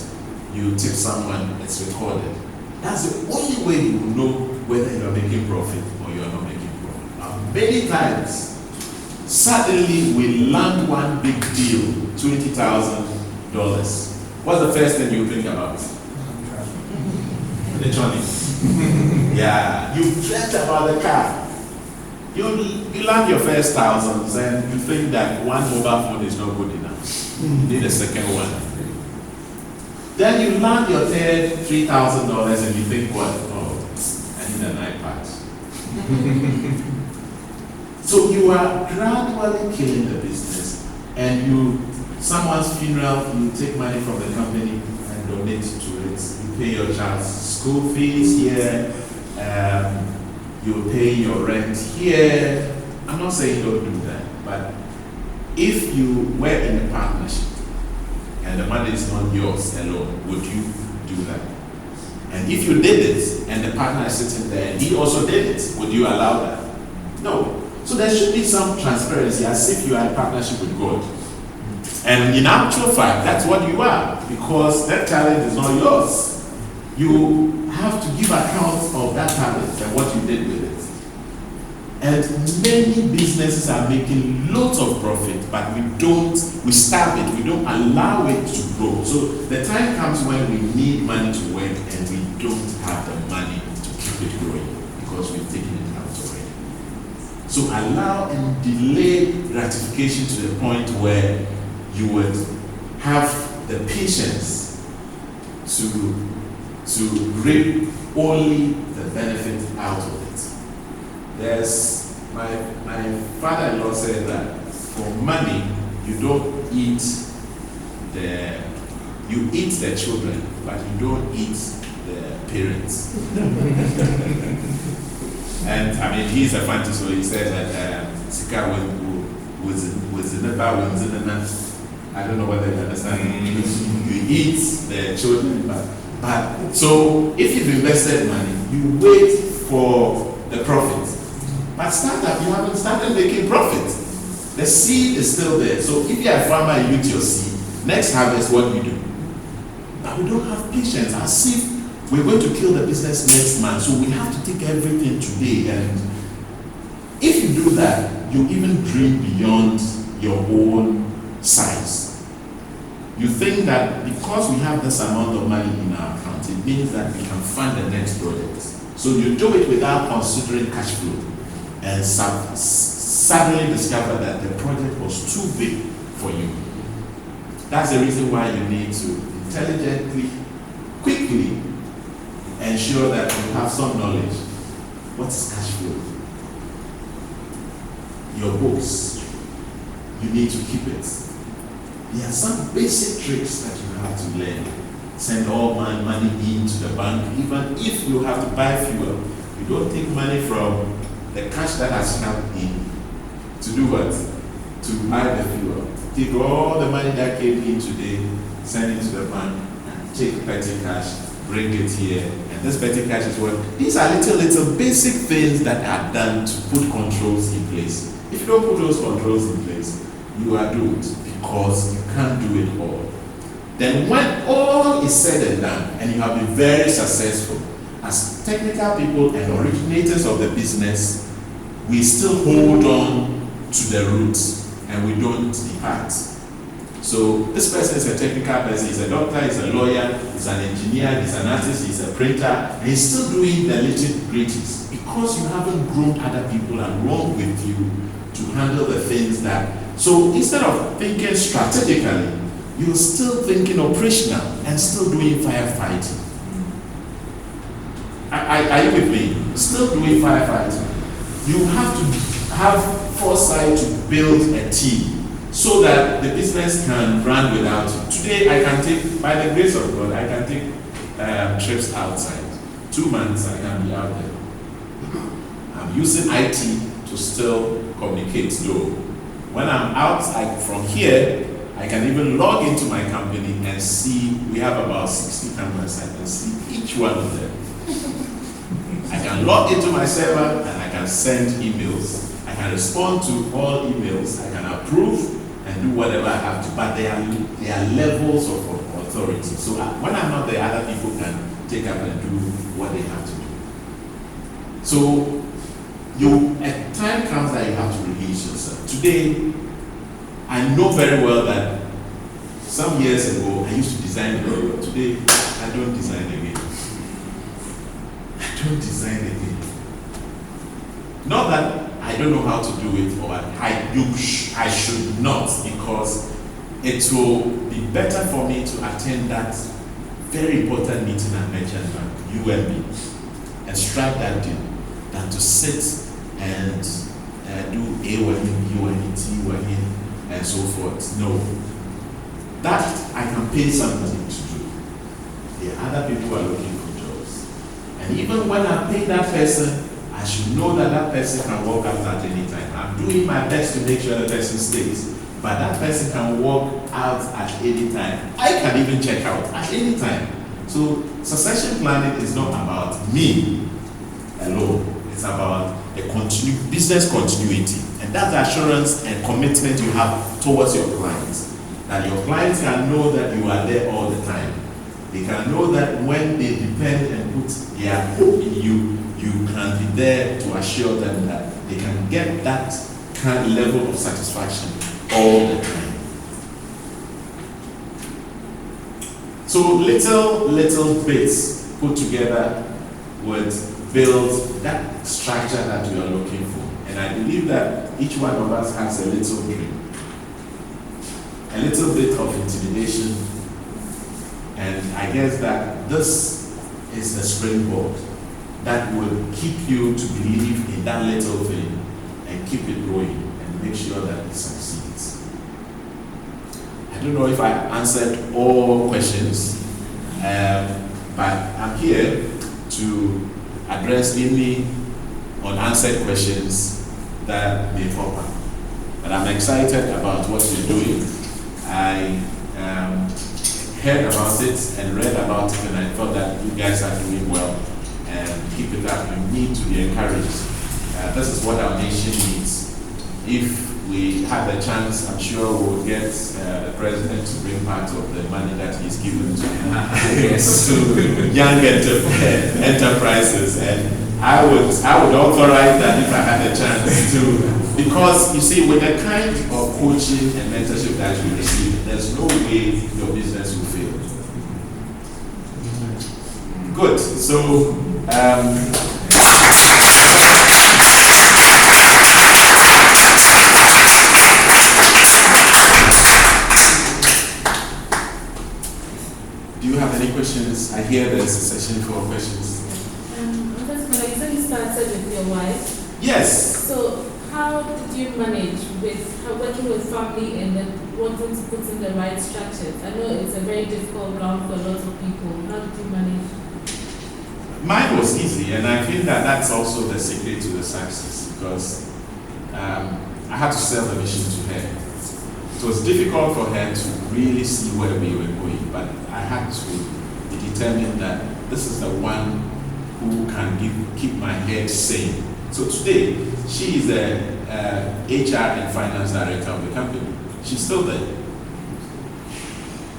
You tip someone, it's recorded. That's the only way you will know whether you're making profit or you're not making profit. Now, many times, suddenly we land one big deal, $20,000. What's the first thing you think about? The Johnny. Yeah, you dreamt about the car. You land your first thousands and you think that one mobile phone is not good enough. You need a second one. Then you land your third $3,000 and you think, what? Oh, I need an iPad. So you are gradually killing the business, and someone's funeral, you take money from the company and donate to it. You pay your child's school fees here, you pay your rent here. I'm not saying don't do that, but if you were in a partnership and the money is not yours alone, would you do that? And if you did it and the partner is sitting there and he also did it, would you allow that? No. So there should be some transparency, as if you are in partnership with God. And in actual fact, that's what you are, because that talent is not yours. You have to give account of that talent and what you did with it. And many businesses are making lots of profit, but we starve it, we don't allow it to grow. So the time comes when we need money to work and we don't have the money to keep it growing because we've taken it out already. So allow and delay gratification to the point where you would have the patience to reap only the benefit out of it. There's my father-in-law said that for money you don't eat the children, but you don't eat the parents. And I mean, he's a fantasy, so he said that Sika was in the bar, I don't know whether you understand. You eat the children, but so if you've invested money, you wait for the profit. But startup, you haven't started making profit. The seed is still there. So if you're a farmer and you eat your seed, next harvest, what do you do? But we don't have patience, as if we're going to kill the business next month. So we have to take everything today. And if you do that, you even dream beyond your own size. You think that because we have this amount of money in our account, it means that we can fund the next project. So you do it without considering cash flow, and suddenly discover that the project was too big for you. That's the reason why you need to intelligently, quickly ensure that you have some knowledge. What is cash flow? Your books, you need to keep it. There are some basic tricks that you have to learn. Send all my money into the bank, even if you have to buy fuel. You don't take money from the cash that has come in to do what? To buy the fuel. Take all the money that came in today, send it to the bank, and take petty cash, bring it here, and this petty cash is what? These are little basic things that are done to put controls in place. If you don't put those controls in place, you are doomed because you can't do it all. Then when all is said and done, and you have been very successful, as technical people and originators of the business, we still hold on to the roots and we don't depart. So this person is a technical person, he's a doctor, he's a lawyer, he's an engineer, he's an artist, he's a printer, and he's still doing the little gritties because you haven't grown other people along with you to handle the things that. So instead of thinking strategically, you're still thinking operational and still doing firefighting. Are you with me? Still doing firefighting. You have to have foresight to build a team so that the business can run without you. Today, I can take, by the grace of God, I can take trips outside. 2 months, I can be out there. I'm using IT to still communicate though. When I'm outside from here, I can even log into my company and see, we have about 60 cameras, I can see each one of them. I can log into my server and I can send emails. I can respond to all emails, I can approve and do whatever I have to, but there are levels of authority. So when I'm not there, other people can take up and do what they have to do. So a time comes that you have to release yourself. Today, I know very well that some years ago, I used to design very well. Today, I don't design again. I don't design again. Not that I don't know how to do it, or I should not, because it will be better for me to attend that very important meeting at Merchant Bank, you and me, and strike that deal, than to sit and do A wahin, B wahin, T wahin, and so forth. No. That I can pay somebody to do. There are other people who are looking for jobs. And even when I pay that person, I should know that that person can walk out at any time. I'm doing my best to make sure the person stays. But that person can walk out at any time. I can even check out at any time. So succession planning is not about me alone. It's about a business continuity. And that's the assurance and commitment you have towards your clients. That your clients can know that you are there all the time. They can know that when they depend and put their hope in you, you can be there to assure them that they can get that kind of level of satisfaction all the time. So little bits put together would build that structure that you are looking for. And I believe that each one of us has a little dream, a little bit of intimidation, and I guess that this is the springboard that will keep you to believe in that little thing and keep it going and make sure that it succeeds. I don't know if I answered all questions, but I'm here to address any unanswered questions that may pop up. But I'm excited about what you're doing. I heard about it and read about it, and I thought that you guys are doing well. And keep it up. You need to be encouraged. This is what our nation needs. If we had the chance, I'm sure we'll get the president to bring part of the money that he's given to to young enterprises. And I would authorize that if I had a chance to, because you see, with the kind of coaching and mentorship that you receive, there's no way your business will fail. Good. So. questions? I hear there's a session for questions. You said you started with your wife. Yes. So how did you manage with working with family and then wanting to put in the right structures? I know it's a very difficult ground for a lot of people. How did you manage? Mine was easy, and I think that that's also the secret to the success, because I had to sell the vision to her. It was difficult for her to really see where we were going, but I had to be determined that this is the one who can keep my head sane. So today, she is the HR and finance director of the company. She's still there.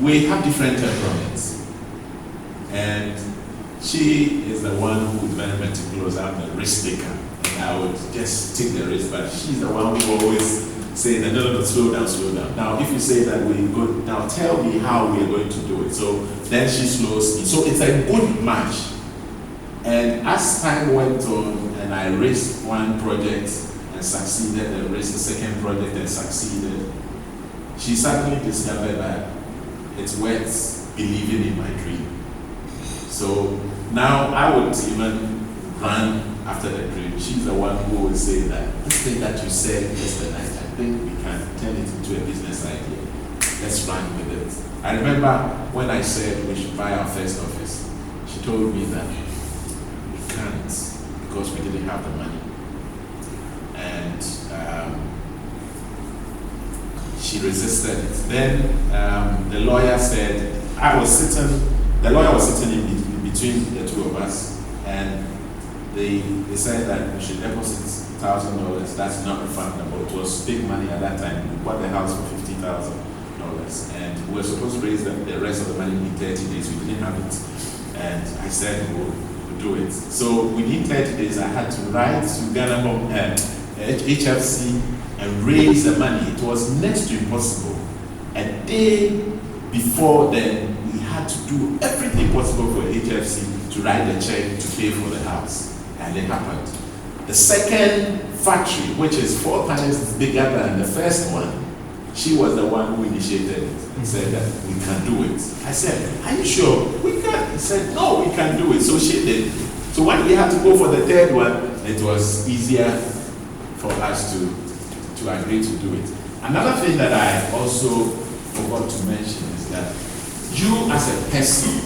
We have different temperaments, and she is the one who is very meticulous. I'm the risk taker, and I would just take the risk, but she's the one who always say that no, slow down, slow down. Now, if you say that we go, now tell me how we are going to do it. So then she slows me. So it's a good match. And as time went on, and I risked one project and succeeded, and risked the second project and succeeded, she suddenly discovered that it's worth believing in my dream. So now I would even run after the dream. She's the one who would say that this thing that you said yesterday, I think we can turn it into a business idea. Let's run with it. I remember when I said we should buy our first office, she told me that we can't because we didn't have the money. And she resisted it. Then the lawyer said, the lawyer was sitting in between the two of us, and they said that we should deposit $1,000. That's not refundable. It was big money at that time. We bought the house for $50,000, and we were supposed to raise the rest of the money in 30 days. We didn't have it, and I said we'll do it. So within 30 days, I had to write to Ghana HFC and raise the money. It was next to impossible. A day before then, we had to do everything possible for HFC to write the check to pay for the house. And it happened. The second factory, which is 4 times bigger than the first one, she was the one who initiated it and said that we can do it. I said, are you sure? We can. He said, no, we can do it. So she did. So when we had to go for the third one, it was easier for us to agree to do it. Another thing that I also forgot to mention is that you as a person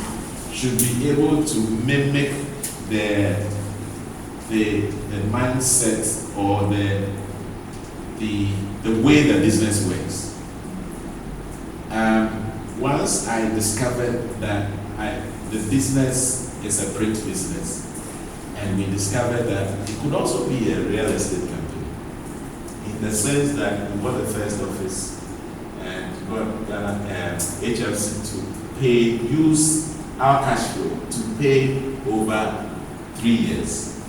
should be able to mimic the mindset or the way the business works. Once I discovered that the business is a print business, and we discovered that it could also be a real estate company, in the sense that we bought the first office and got HFC to use our cash flow to pay over 3 years,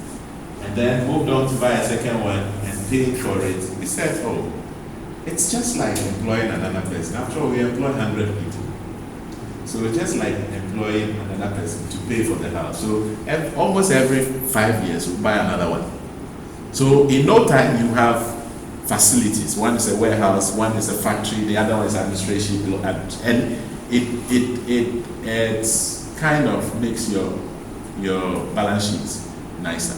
and then moved on to buy a second one and paid for it. We said, oh, it's just like employing another person. After all, we employ 100 people. So it's just like employing another person to pay for the house. So almost every 5 years, we buy another one. So in no time, you have facilities. One is a warehouse, one is a factory, the other one is administration, and it kind of makes your balance sheet nicer.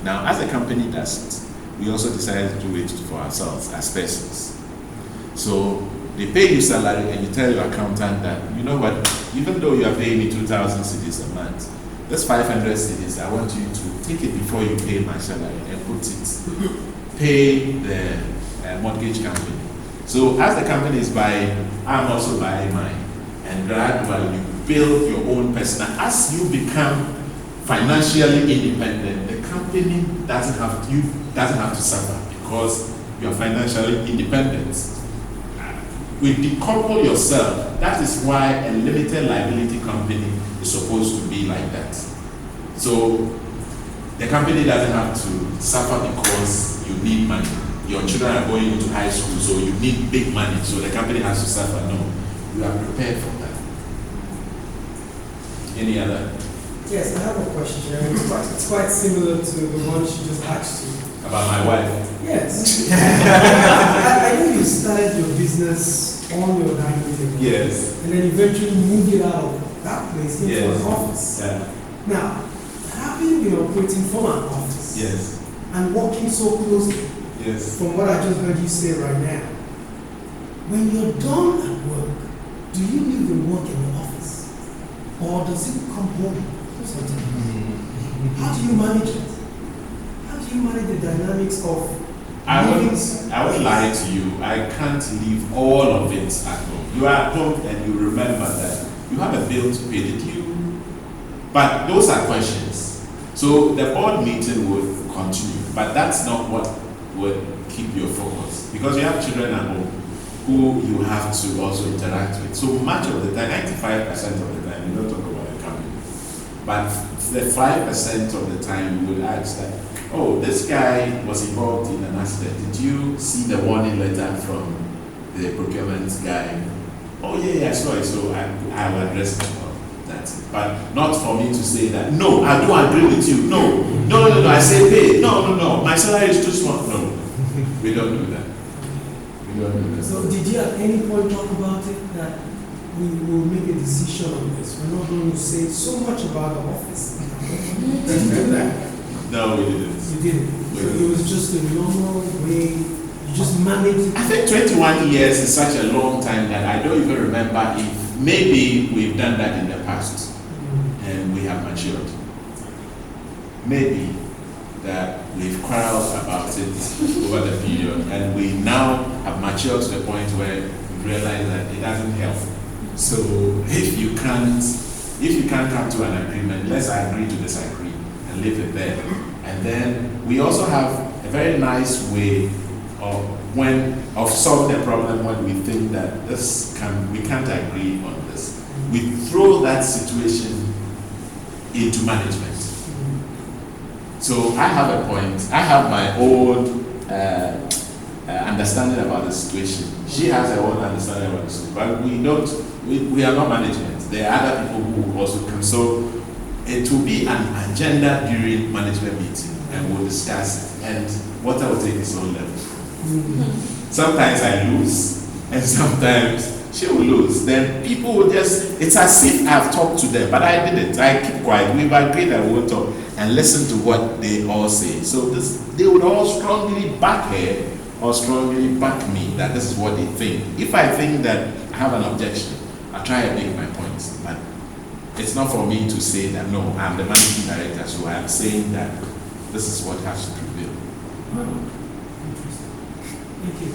Now, as a company does it, we also decided to do it for ourselves as persons. So they pay you salary, and you tell your accountant that, you know what, even though you are paying me 2,000 cedis a month, this 500 cedis, I want you to take it before you pay my salary and put it, pay the mortgage company. So as the company is buying, I'm also buying mine. And gradually you build your own personal. As you become financially independent, the company doesn't have to suffer because you are financially independent. We decouple yourself. That is why a limited liability company is supposed to be like that. So the company doesn't have to suffer because you need money. Your children are going into high school, so you need big money, so the company has to suffer. No, you are prepared for that. Any other? Yes, I have a question. It's quite similar to the one she just asked you. About my wife? Yes. I know you started your business on your dining table. Yes. And then eventually moved it out of that place into Yes. an office. Yeah. Now, having been operating from an office Yes. and working so closely, Yes. from what I just heard you say right now, when you're done at work, do you leave the work in the office? Or does it come home sometimes? How do you manage it? How do you manage the dynamics of I living? won't lie to you. I can't leave all of it at home. You are at home and you remember that you have a bill to pay. Did you? But those are questions. So the board meeting will continue, but that's not what will keep your focus, because you have children at home who you have to also interact with. So much of the time, 95% of the time, you don't talk about the company. But the 5% of the time, you will ask that, oh, this guy was involved in an accident. Did you see the warning letter from the procurement guy? Oh, yeah, I saw it. So I will address it. That's it. But not for me to say that, no, I don't agree with you. No, I say pay. No, my salary is too small. No, we don't do that. We don't do that. So did you at any point talk about it that we will make a decision on this? We're not going to say so much about the office. Did you do that? No, we didn't. You didn't. So it was just a normal way. You just managed it. I think 21 years is such a long time that I don't even remember if maybe we've done that in the past and we have matured. Maybe that we've quarreled about it over the period and we now have matured to the point where we realize that it doesn't help. So if you can't come to an agreement, let's agree to disagree and leave it there. And then we also have a very nice way of solving a problem when we think that we can't agree on this. We throw that situation into management. So I have a point. I have my own understanding about the situation. She has her own understanding about the situation. But we are not management. There are other people who also come. So it will be an agenda during management meeting and we'll discuss it. And water will take its own level. Sometimes I lose and sometimes she will lose. Then people will it's as if I've talked to them, but I didn't. I keep quiet. We've agreed that we will talk and listen to what they all say. So they would all strongly back her or strongly back me that this is what they think. If I think that I have an objection, I try and make my points. But it's not for me to say that, no, I'm the managing director, so I'm saying that this is what has to prevail. Thank you.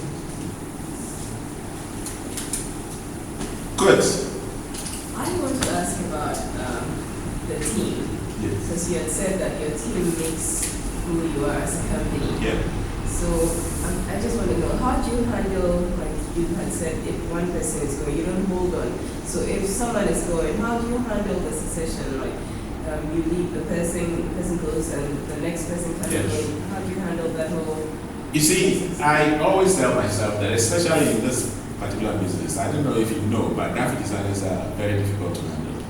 Good. I want to ask about the team. Yes. Because you had said that your team makes who you are as a company. Yeah. So I just want to know, how do you handle, like you had said, if one person is going, you don't hold on. So if someone is going, how do you handle the succession? Like you leave the person goes and the next person comes Yes. in. How do you handle that whole? You see, I always tell myself that, especially in this particular business, I don't know if you know, but graphic designers are very difficult to handle.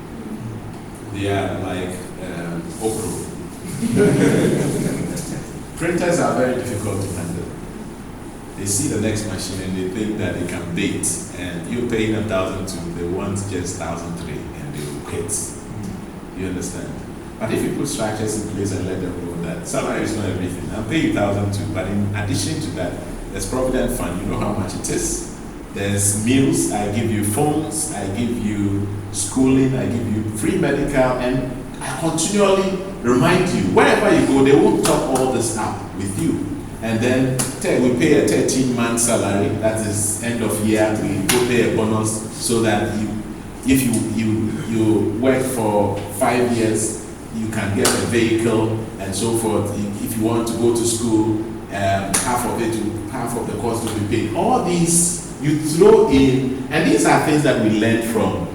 They are like okra. Printers are very difficult to handle. They see the next machine and they think that they can bait, and you're paying 1,002, they want just 1,003, and they will quit. You understand? But if you put structures in place and let them know that salary is not everything, I'll pay you 1,002, but in addition to that, there's Provident Fund, you know how much it is. There's meals, I give you phones, I give you schooling, I give you free medical, and I continually remind you, wherever you go, they will top all this up with you. And then we pay a 13-month salary, that is end of year, we go pay a bonus so that if you work for 5 years, you can get a vehicle and so forth. If you want to go to school, half of the cost will be paid. All these you throw in, and these are things that we learn from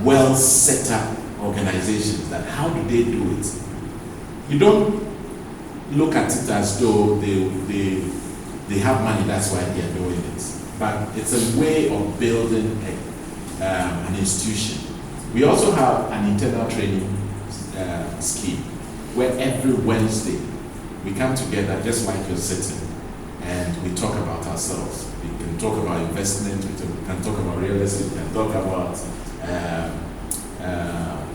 well set up organizations. That how do they do it? You don't look at it as though they have money, that's why they are doing it. But it's a way of building an institution. We also have an internal training scheme where every Wednesday we come together just like you're sitting and we talk about ourselves. We can talk about investment, we can talk about real estate, we can talk about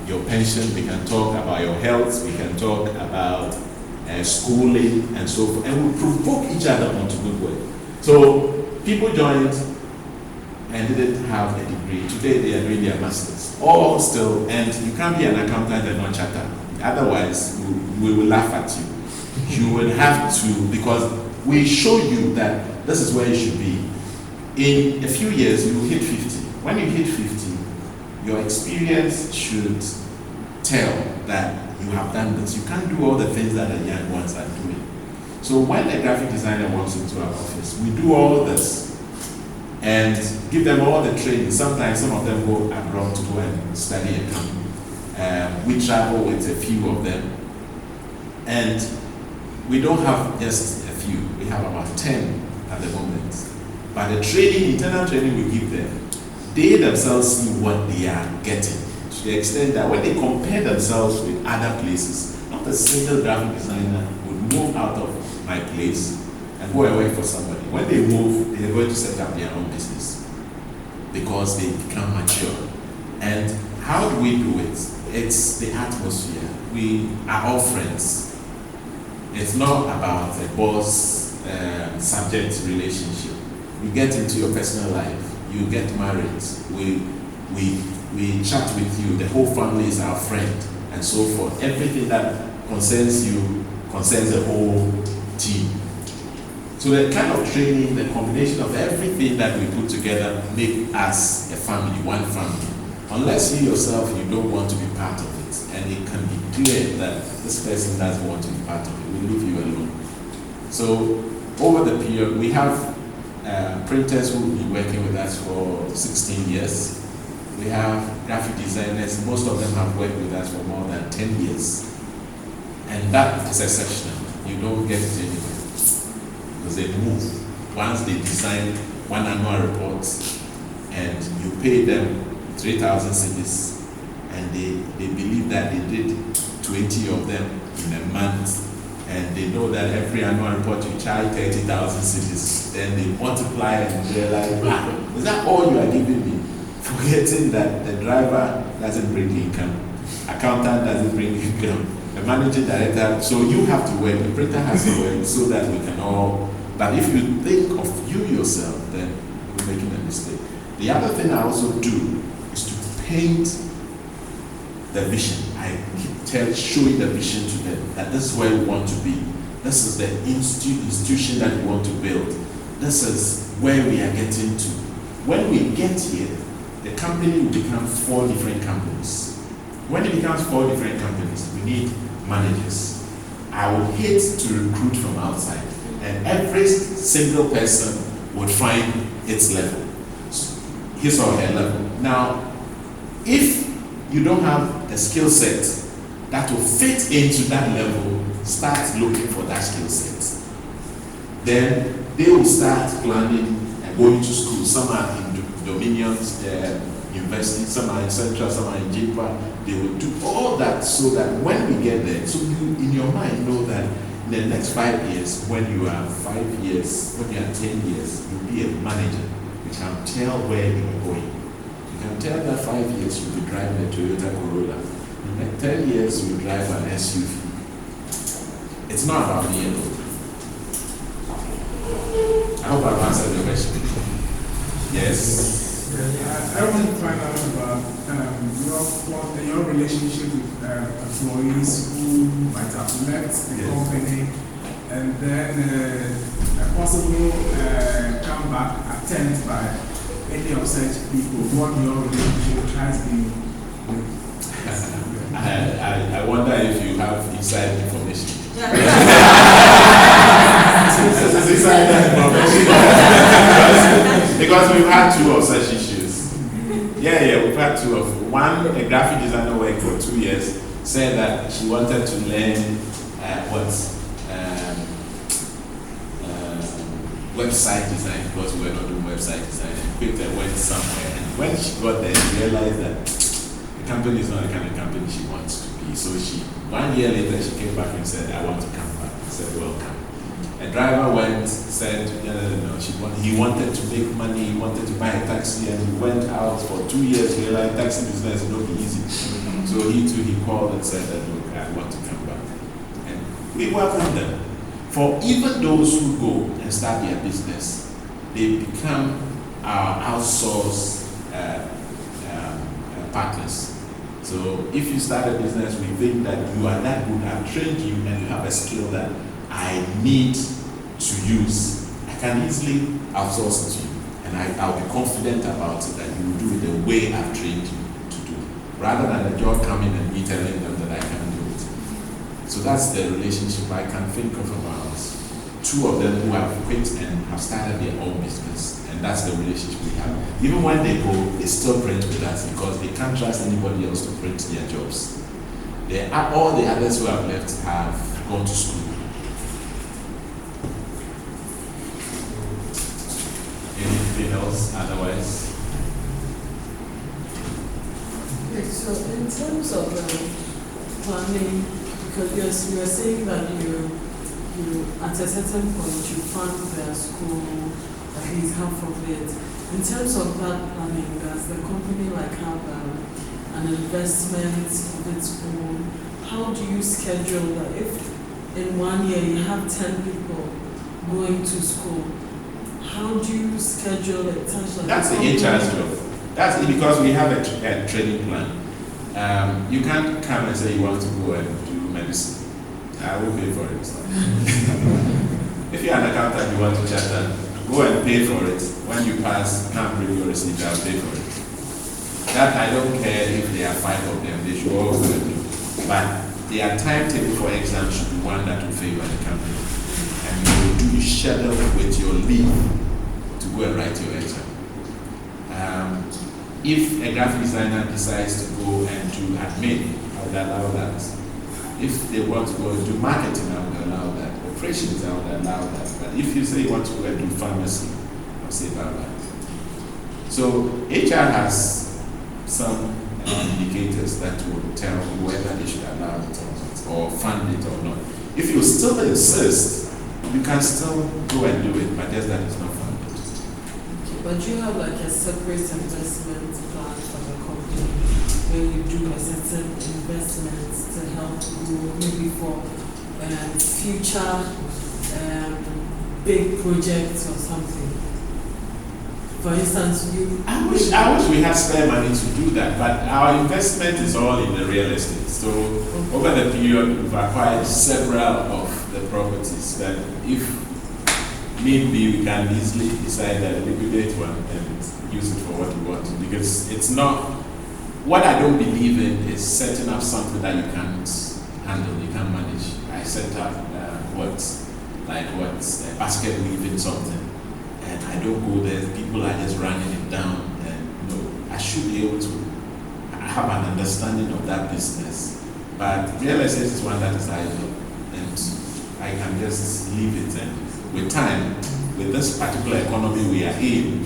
your pension, we can talk about your health, we can talk about schooling and so forth, and we provoke each other onto good work. So people joined and didn't have a degree. Today they are doing their masters. All still, and you can't be an accountant and not chartered. Otherwise, we will laugh at you. You will have to, because we show you that this is where you should be. In a few years, you will hit 50. When you hit 50, your experience should tell that you have done this. You can't do all the things that the young ones are doing. So when a graphic designer walks into our office, we do all this and give them all the training. Sometimes some of them go abroad to go and study accounting. We travel with a few of them. And we don't have just a few. We have about 10 at the moment. But the training, internal training we give them, they themselves see what they are getting. To the extent that when they compare themselves with other places, not a single graphic designer would move out of my place and go away for somebody. When they move, they're going to set up their own business because they become mature. And how do we do it? It's the atmosphere. We are all friends. It's not about a boss-subject relationship. You get into your personal life, you get married, we chat with you, the whole family is our friend, and so forth. Everything that concerns you concerns the whole team. So the kind of training, the combination of everything that we put together make us a family, one family. Unless you yourself, you don't want to be part of it, and it can be clear that this person doesn't want to be part of it, we leave you alone. So over the period, we have printers who will be working with us for 16 years. We have graphic designers, most of them have worked with us for more than 10 years. And that is exceptional. You don't get it anywhere. Because they move. Once they design one annual report and you pay them 3,000 cedis, and they believe that they did 20 of them in a month, and they know that every annual report you charge 30,000 cedis, then they multiply and realize, wow, is that all you are giving me? Forgetting that the driver doesn't bring income, accountant doesn't bring income, the managing director, so you have to work, the printer has to work so that we can all, but if you think of you yourself, then you're making a mistake. The other thing I also do is to paint the vision. I keep showing the vision to them, that this is where we want to be. This is the institution that we want to build. This is where we are getting to. When we get here, the company will become 4 different companies. When it becomes 4 different companies, we need managers. I would hate to recruit from outside, and every single person would find its level, his or her level. Now, if you don't have a skill set that will fit into that level, start looking for that skill set. Then they will start planning and going to school. Some are in Dominions University, some are in Central, some are in JIPA. They will do all that so that when we get there, so you in your mind know that in the next 5 years, when you are 5 years, when you are 10 years, you'll be a manager. You can tell where you are going. You can tell that 5 years you'll be driving a Toyota Corolla. In 10 years you will drive an SUV. It's not about the end. I hope I've answered your question. Yes. I want to find out about your relationship with employees who might have left the company, and then a possible comeback attempt by any of such people. What your relationship has been with? I wonder if you have inside information. Because we've had 2 of such issues. Yeah, we've had 2 of one. A graphic designer worked for 2 years, said that she wanted to learn website design, because we were not doing website design, and quit and went somewhere. And when she got there, she realized that the company is not the kind of company she wants to be. So 1 year later, she came back and said, I want to come back. I said, welcome. A driver went, said, no, he wanted to make money, he wanted to buy a taxi, and he went out for 2 years, realized taxi business is not easy. So he called and said that, look, I want to come back. And we welcome them. For even those who go and start their business, they become our outsourced partners. So if you start a business, we think that you are that good, I've trained you, and you have a skill that I need to use, I can easily outsource it to you. And I'll be confident about it that you will do it the way I've trained you to do it. Rather than the job coming and me telling them that I can do it. So that's the relationship I can think of about 2 of them who have quit and have started their own business. And that's the relationship we have. Even when they go, they still print with us because they can't trust anybody else to print their jobs. All the others who have left have gone to school. Anything else otherwise? Okay, so in terms of planning, because you are saying that you at a certain point you fund the school, at least half of it. In terms of that planning, does the company have an investment of its own? How do you schedule that? If in 1 year you have 10 people going to school, how do you schedule it? That's the HR's job. That's it, because we have a training plan. You can't come and say you want to go and do medicine. I will pay for it. If you're an accountant, you want to charter, go and pay for it. When you pass, come bring your receipt, I'll pay for it. That I don't care if there are 5 of them, they should all go and do. But their timetable for exams should be one that will favor the company. And you will do schedule with your leave to go and write your exam. If a graphic designer decides to go and do admin, I would allow that. If they want to go and do marketing, I would allow that. Operations, I would allow that. But if you say you want to go and do pharmacy, I'll say about that. So HR has some indicators that will tell whether they should allow it or fund it or not. If you still insist, you can still go and do it, but just that it's not funded. Okay, but you have a separate investment plan for the company where you do a certain investments to help grow, maybe for future big projects or something. For instance, I wish we had spare money to do that, but our investment is all in the real estate. So over the period, we've acquired several of the properties that if need be, we can easily decide that liquidate one and use it for what we want to. Because it's not, what I don't believe in is setting up something that you can't handle, you can't manage. I set up basket weaving something. And I don't go there, people are just running it down. And I should be able to have an understanding of that business. But real estate is one that is idle, and I can just leave it. And with time, with this particular economy we are in,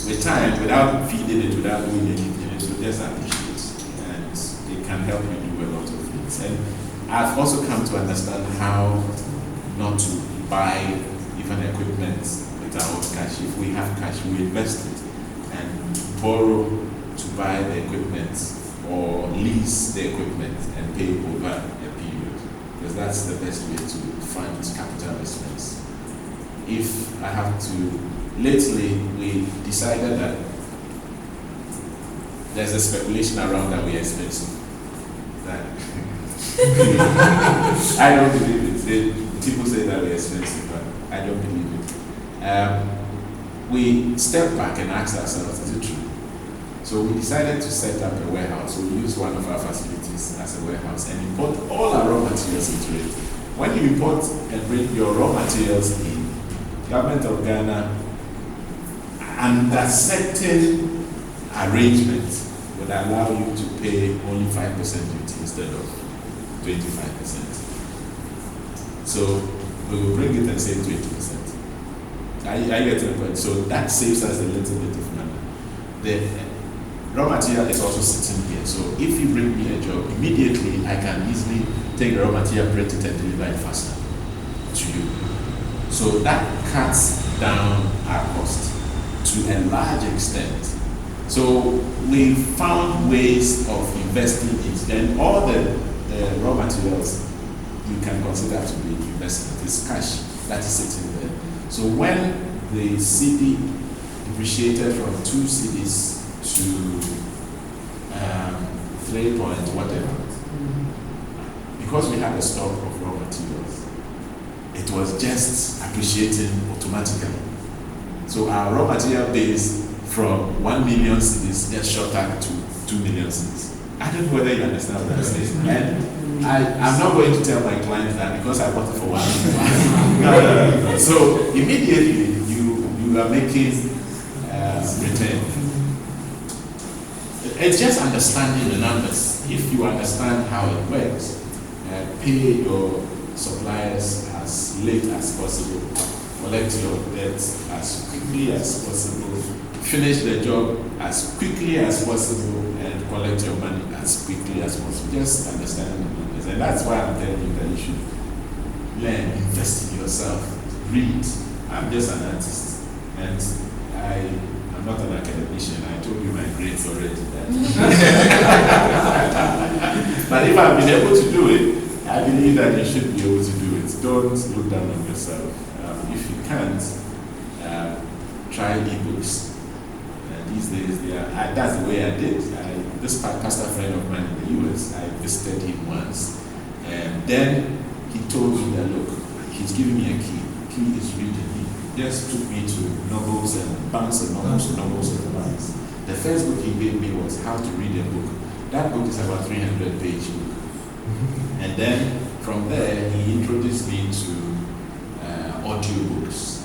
with time, without feeding it, without doing anything, it will just appreciate. And it can help you do a lot of things. And I've also come to understand how not to buy even equipment with our own cash. If we have cash, we invest it and borrow to buy the equipment or lease the equipment and pay over a period, because that's the best way to fund capital investments. If I have to, lately we decided that there's a speculation around that we are expensive. That I don't believe it. People say that we're expensive, but I don't believe it. We stepped back and asked ourselves, is it true? So we decided to set up a warehouse. We used one of our facilities as a warehouse and import all our raw materials into it. When you import and bring your raw materials in, Government of Ghana, under certain arrangements, would allow you to pay only 5% duty instead of 25%. So we will bring it and say 20%. Are you getting the point? So that saves us a little bit of money. The raw material is also sitting here. So if you bring me a job, immediately I can easily take the raw material, print it, and deliver it faster. to you. So that cuts down our cost to a large extent. So we found ways of investing it. Then all the raw materials you can consider to be investment. It's cash that is sitting there. So when the CD depreciated from 2 CDs to 3 point whatever, because we had a stock of raw materials, it was just appreciating automatically. So our raw material base from 1 million CDs just shot up to 2 million CDs. I don't know whether you understand what I'm saying. And I'm not going to tell my clients that because I bought it for 1 million. No. So immediately you are making return. It's just understanding the numbers. If you understand how it works, pay your suppliers as late as possible, collect your debts as quickly as possible, finish the job as quickly as possible, and collect your money as quickly as possible. Just understanding the numbers. And that's why I'm telling you that you should learn, invest in yourself, read. I'm just an artist, and I'm not an academician. I told you my grades already. But if I've been able to do it, I believe that you should be able to do it. Don't look down on yourself. If you can't, try ebooks. These days, that's the way I did. This pastor friend of mine in the US, I visited him once. And then he told me that, look, he's giving me a key. Key is reading. He just took me to novels and bounced and novels and novels and novels. The first book he gave me was How to Read a Book. That book is about 300-page book. And then from there, he introduced me to audiobooks.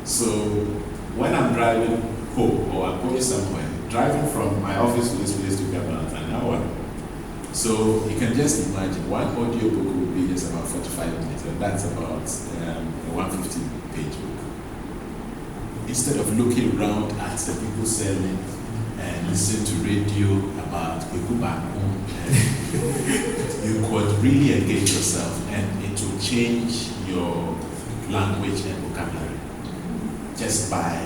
So when I'm driving home or I'm going somewhere, driving from my office to this place took about an hour. So you can just imagine one audiobook would be just about 45 minutes, and that's about a 150-page book. Instead of looking around at the people selling and listening to radio about you could really engage yourself, and it will change your language and vocabulary. Just by,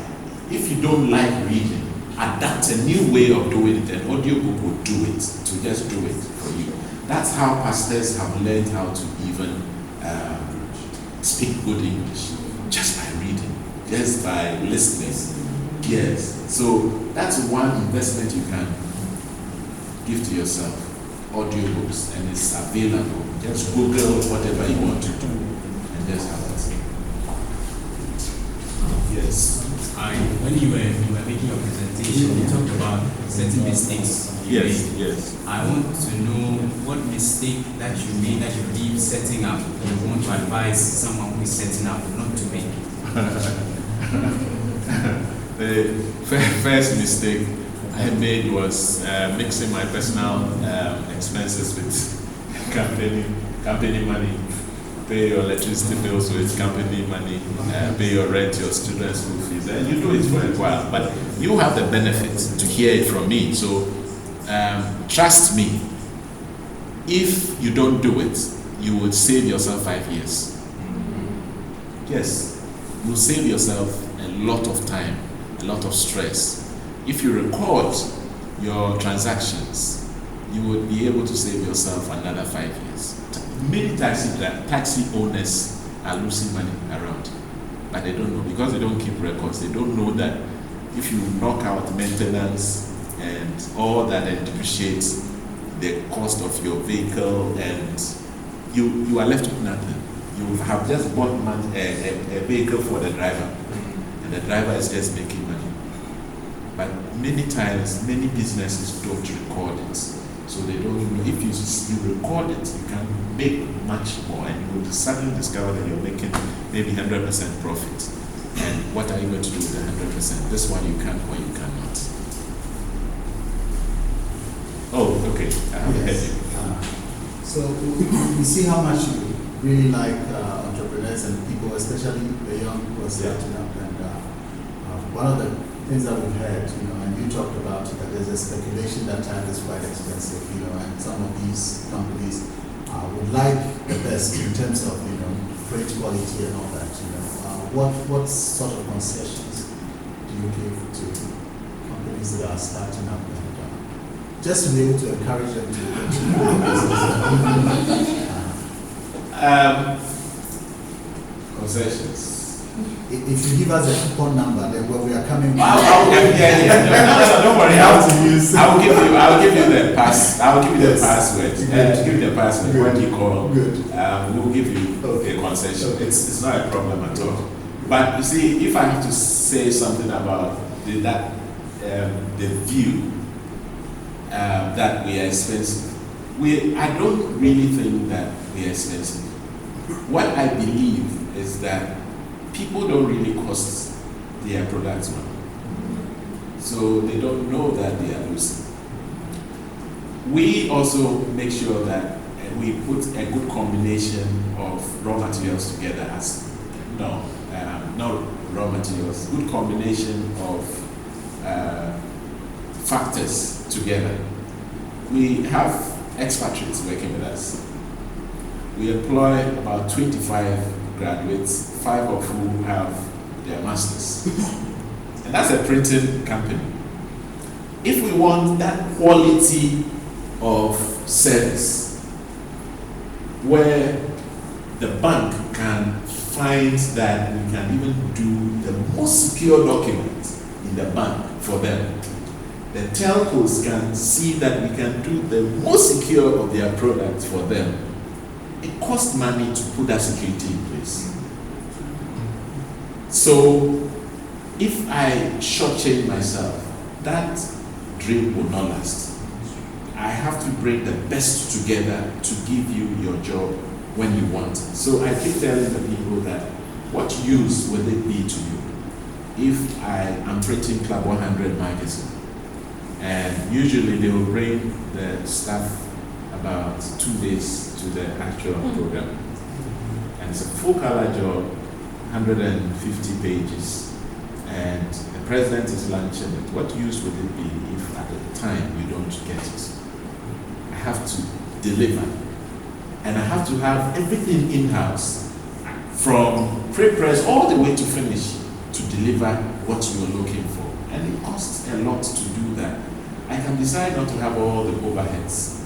if you don't like reading, adapt a new way of doing it. An audiobook will do it, to just do it for you. That's how pastors have learned how to even speak good English, just by reading, just by listening. Yes, so that's one investment you can give to yourself. Audiobooks, and it's available. Just Google whatever you want to do, and just have it. Yes. When you were making your presentation, you talked about certain mistakes you made. Yes. I want to know what mistake that you made that you believe setting up, you want to advise someone who is setting up not to make. The first mistake I made was mixing my personal expenses with company money. Pay your electricity bills with company money, pay your rent, your student school fees, and you do it for a while. But you have the benefit to hear it from me. So trust me, if you don't do it, you will save yourself 5 years. Yes, you will save yourself a lot of time, a lot of stress. If you record your transactions, you would be able to save yourself another 5 years. Many taxi owners are losing money around, but they don't know because they don't keep records. They don't know that if you knock out maintenance and all that and depreciate the cost of your vehicle, and you are left with nothing. You have just bought a vehicle for the driver, and the driver is just making money. But many times, many businesses don't record it. So they don't know. If you record it, you can make much more, and you will suddenly discover that you're making maybe 100% profit. And what are you going to do with the 100%? This one you can or you cannot. Oh, okay. I have heard you. So we see how much you really like entrepreneurs and people, especially the young people starting up. And one of the things that we've heard, and you talked about that there's a speculation that time is quite expensive, and some of these companies would like the best in terms of, great quality and all that, what sort of concessions do you give to companies that are starting up and just to be able to encourage them to continue their business? Concessions. If you give us a coupon number, then when we are coming No, don't worry. I'll give you the pass. I'll give you the password. To give you the password when you call. Good. We'll give you a concession. It's not a problem at all. But you see, if I have to say something about the view that we are expensive, I don't really think that we are expensive. What I believe is that people don't really cost their products money. So they don't know that they are losing. We also make sure that we put a good combination of raw materials together not raw materials, good combination of factors together. We have expatriates working with us. We employ about 25 graduates, 5 of whom have their masters. And that's a printing company. If we want that quality of service where the bank can find that we can even do the most secure document in the bank for them, the telcos can see that we can do the most secure of their products for them, it costs money to put that security in place. So if I shortchange myself, that dream will not last. I have to bring the best together to give you your job when you want it. So I keep telling the people that what use will it be to you if I am printing Club 100 magazine? And usually they will bring the staff about 2 days to the actual program. And it's a full color job, 150 pages. And the president is launching it. What use would it be if at the time you don't get it? I have to deliver. And I have to have everything in-house, from pre-press all the way to finish, to deliver what you're looking for. And it costs a lot to do that. I can decide not to have all the overheads,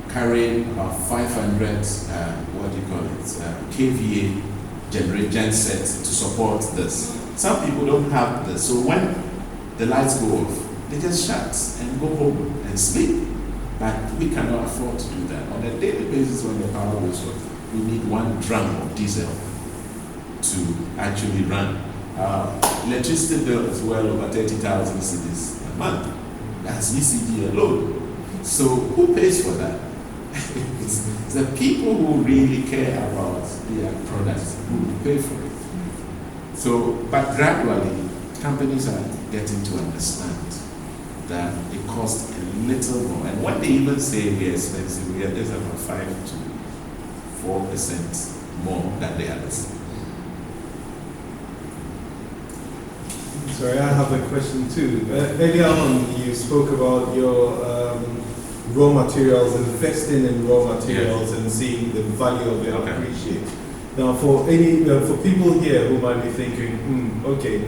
carrying about 500, KVA genset to support this. Some people don't have this, so when the lights go off, they just shut and go home and sleep. But we cannot afford to do that. On a daily basis, when the power goes off, we need 1 drum of diesel to actually run. Electricity bill is well over 30,000 cedis a month. That's ECD alone. So who pays for that? It's the people who really care about their products who pay for it. So, but gradually, companies are getting to understand that it costs a little more. And when they even say we are expensive, we are just about 5 to 4% more than the others. Sorry, I have a question too. Earlier on, you spoke about your raw materials, investing in raw materials, and seeing the value of it appreciate. Now, for people here who might be thinking, okay,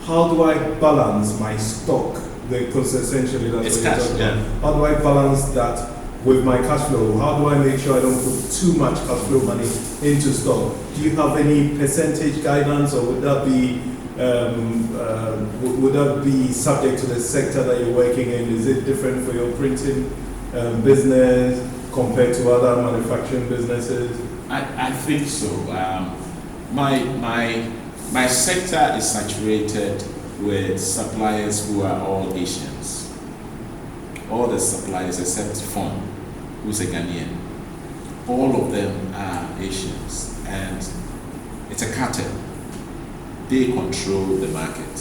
how do I balance my stock? Because essentially that's what you're talking about. How do I balance that with my cash flow? How do I make sure I don't put too much cash flow money into stock? Do you have any percentage guidance, or would that be subject to the sector that you're working in? Is it different for your printing business compared to other manufacturing businesses? I think so. My sector is saturated with suppliers who are all Asians. All the suppliers except Fon, who's a Ghanaian. All of them are Asians, and it's a cartel. They control the market.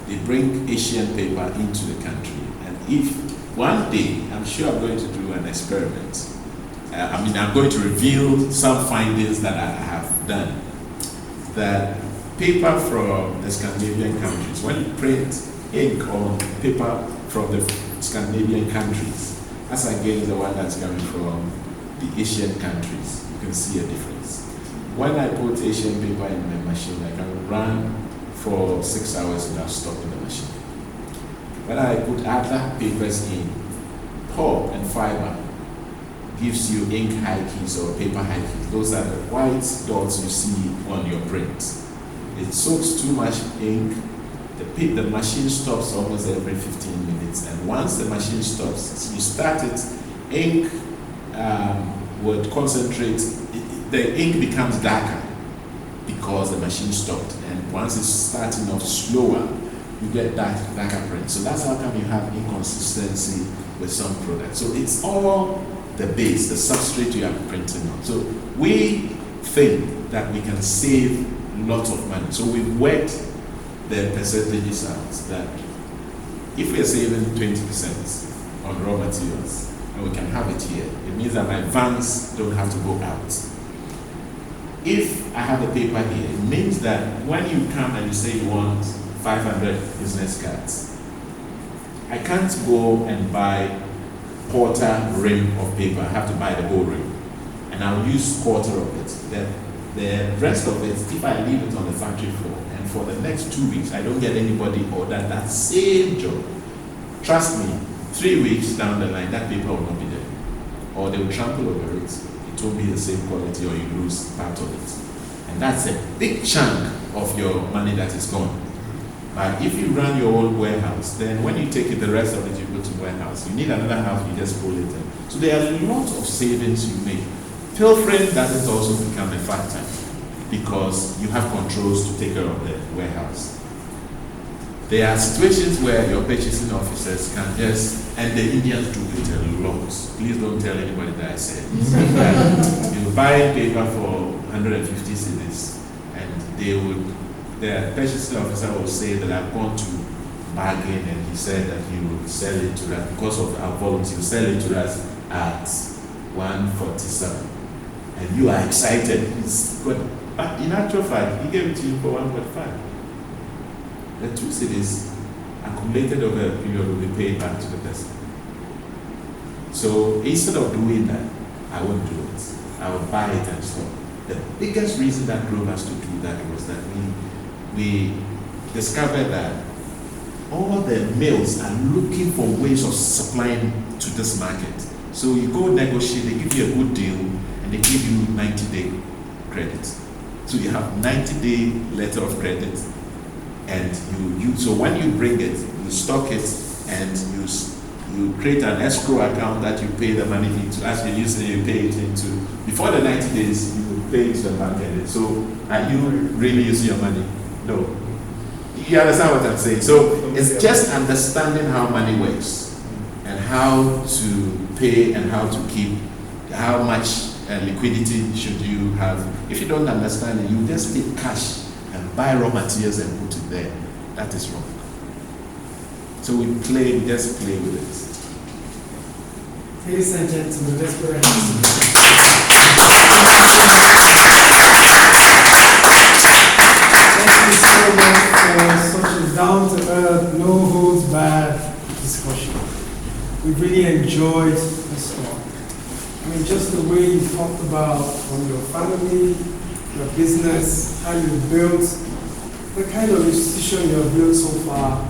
They bring Asian paper into the country, and if one day, I'm sure I'm going to do an experiment. I'm going to reveal some findings that I have done. That paper from the Scandinavian countries, when you print ink on paper from the Scandinavian countries, as against the one that's coming from the Asian countries, you can see a difference. when I put Asian paper in my machine, I can run for 6 hours without stopping the machine. When I put other papers in, pulp and fiber gives you ink high keys or paper high keys. Those are the white dots you see on your print. It soaks too much ink. The machine stops almost every 15 minutes. And once the machine stops, you start it, ink would concentrate. The ink becomes darker because the machine stopped. And once it's starting off slower, you get darker print. So that's how come you have inconsistency with some products. So it's all the base, the substrate you are printing on. So we think that we can save lots of money. So we've worked the percentages out that if we are saving 20% on raw materials and we can have it here, it means that my vans don't have to go out. If I have the paper here, it means that when you come and you say you want 500 business cards, I can't go and buy quarter rim of paper. I have to buy the whole rim, and I'll use quarter of it. The rest of it, if I leave it on the factory floor, and for the next 2 weeks I don't get anybody order that same job, trust me, 3 weeks down the line that paper will not be there, or they will trample over it. It won't be the same quality, or you lose part of it, and that's a big chunk of your money that is gone. But if you run your own warehouse, then when you take it, the rest of it you go to warehouse. You need another house, you just pull it in. So there are a lot of savings you make. Pilfering doesn't also become a factor because you have controls to take care of the warehouse. There are situations where your purchasing officers can just, and the Indians do it a lot. Please don't tell anybody that I said. You buy paper for 150 cedis, and the purchasing officer will say that I've gone to bargain, and he said that he will sell it to us because of our volumes. He will sell it to us at 147, and you are excited. It's good, but in actual fact, he gave it to you for 1.5. The 2 cedis accumulated over a period will be paid back to the person. So instead of doing that, I won't do it. I will buy it and stop. The biggest reason that drove us to do that was that we discovered that all the mills are looking for ways of supplying to this market. So you go negotiate, they give you a good deal, and they give you 90-day credit. So you have 90-day letter of credit, and so when you bring it, you stock it, and you create an escrow account that you pay the money into. As you use it, you pay it into. Before the 90 days, you pay it to the bank. So are you really using your money? No. You understand what I'm saying? So it's just understanding how money works and how to pay and how to keep, how much liquidity should you have. If you don't understand it, you just take cash and buy raw materials and put it there. That is wrong. So we just play with it. Ladies and gentlemen, let's go ahead. Thank you so much for such a down-to-earth, no-holds-barred discussion. We really enjoyed this talk. I mean, just the way you talked about from your family, your business, how you built, the kind of institution you have built so far,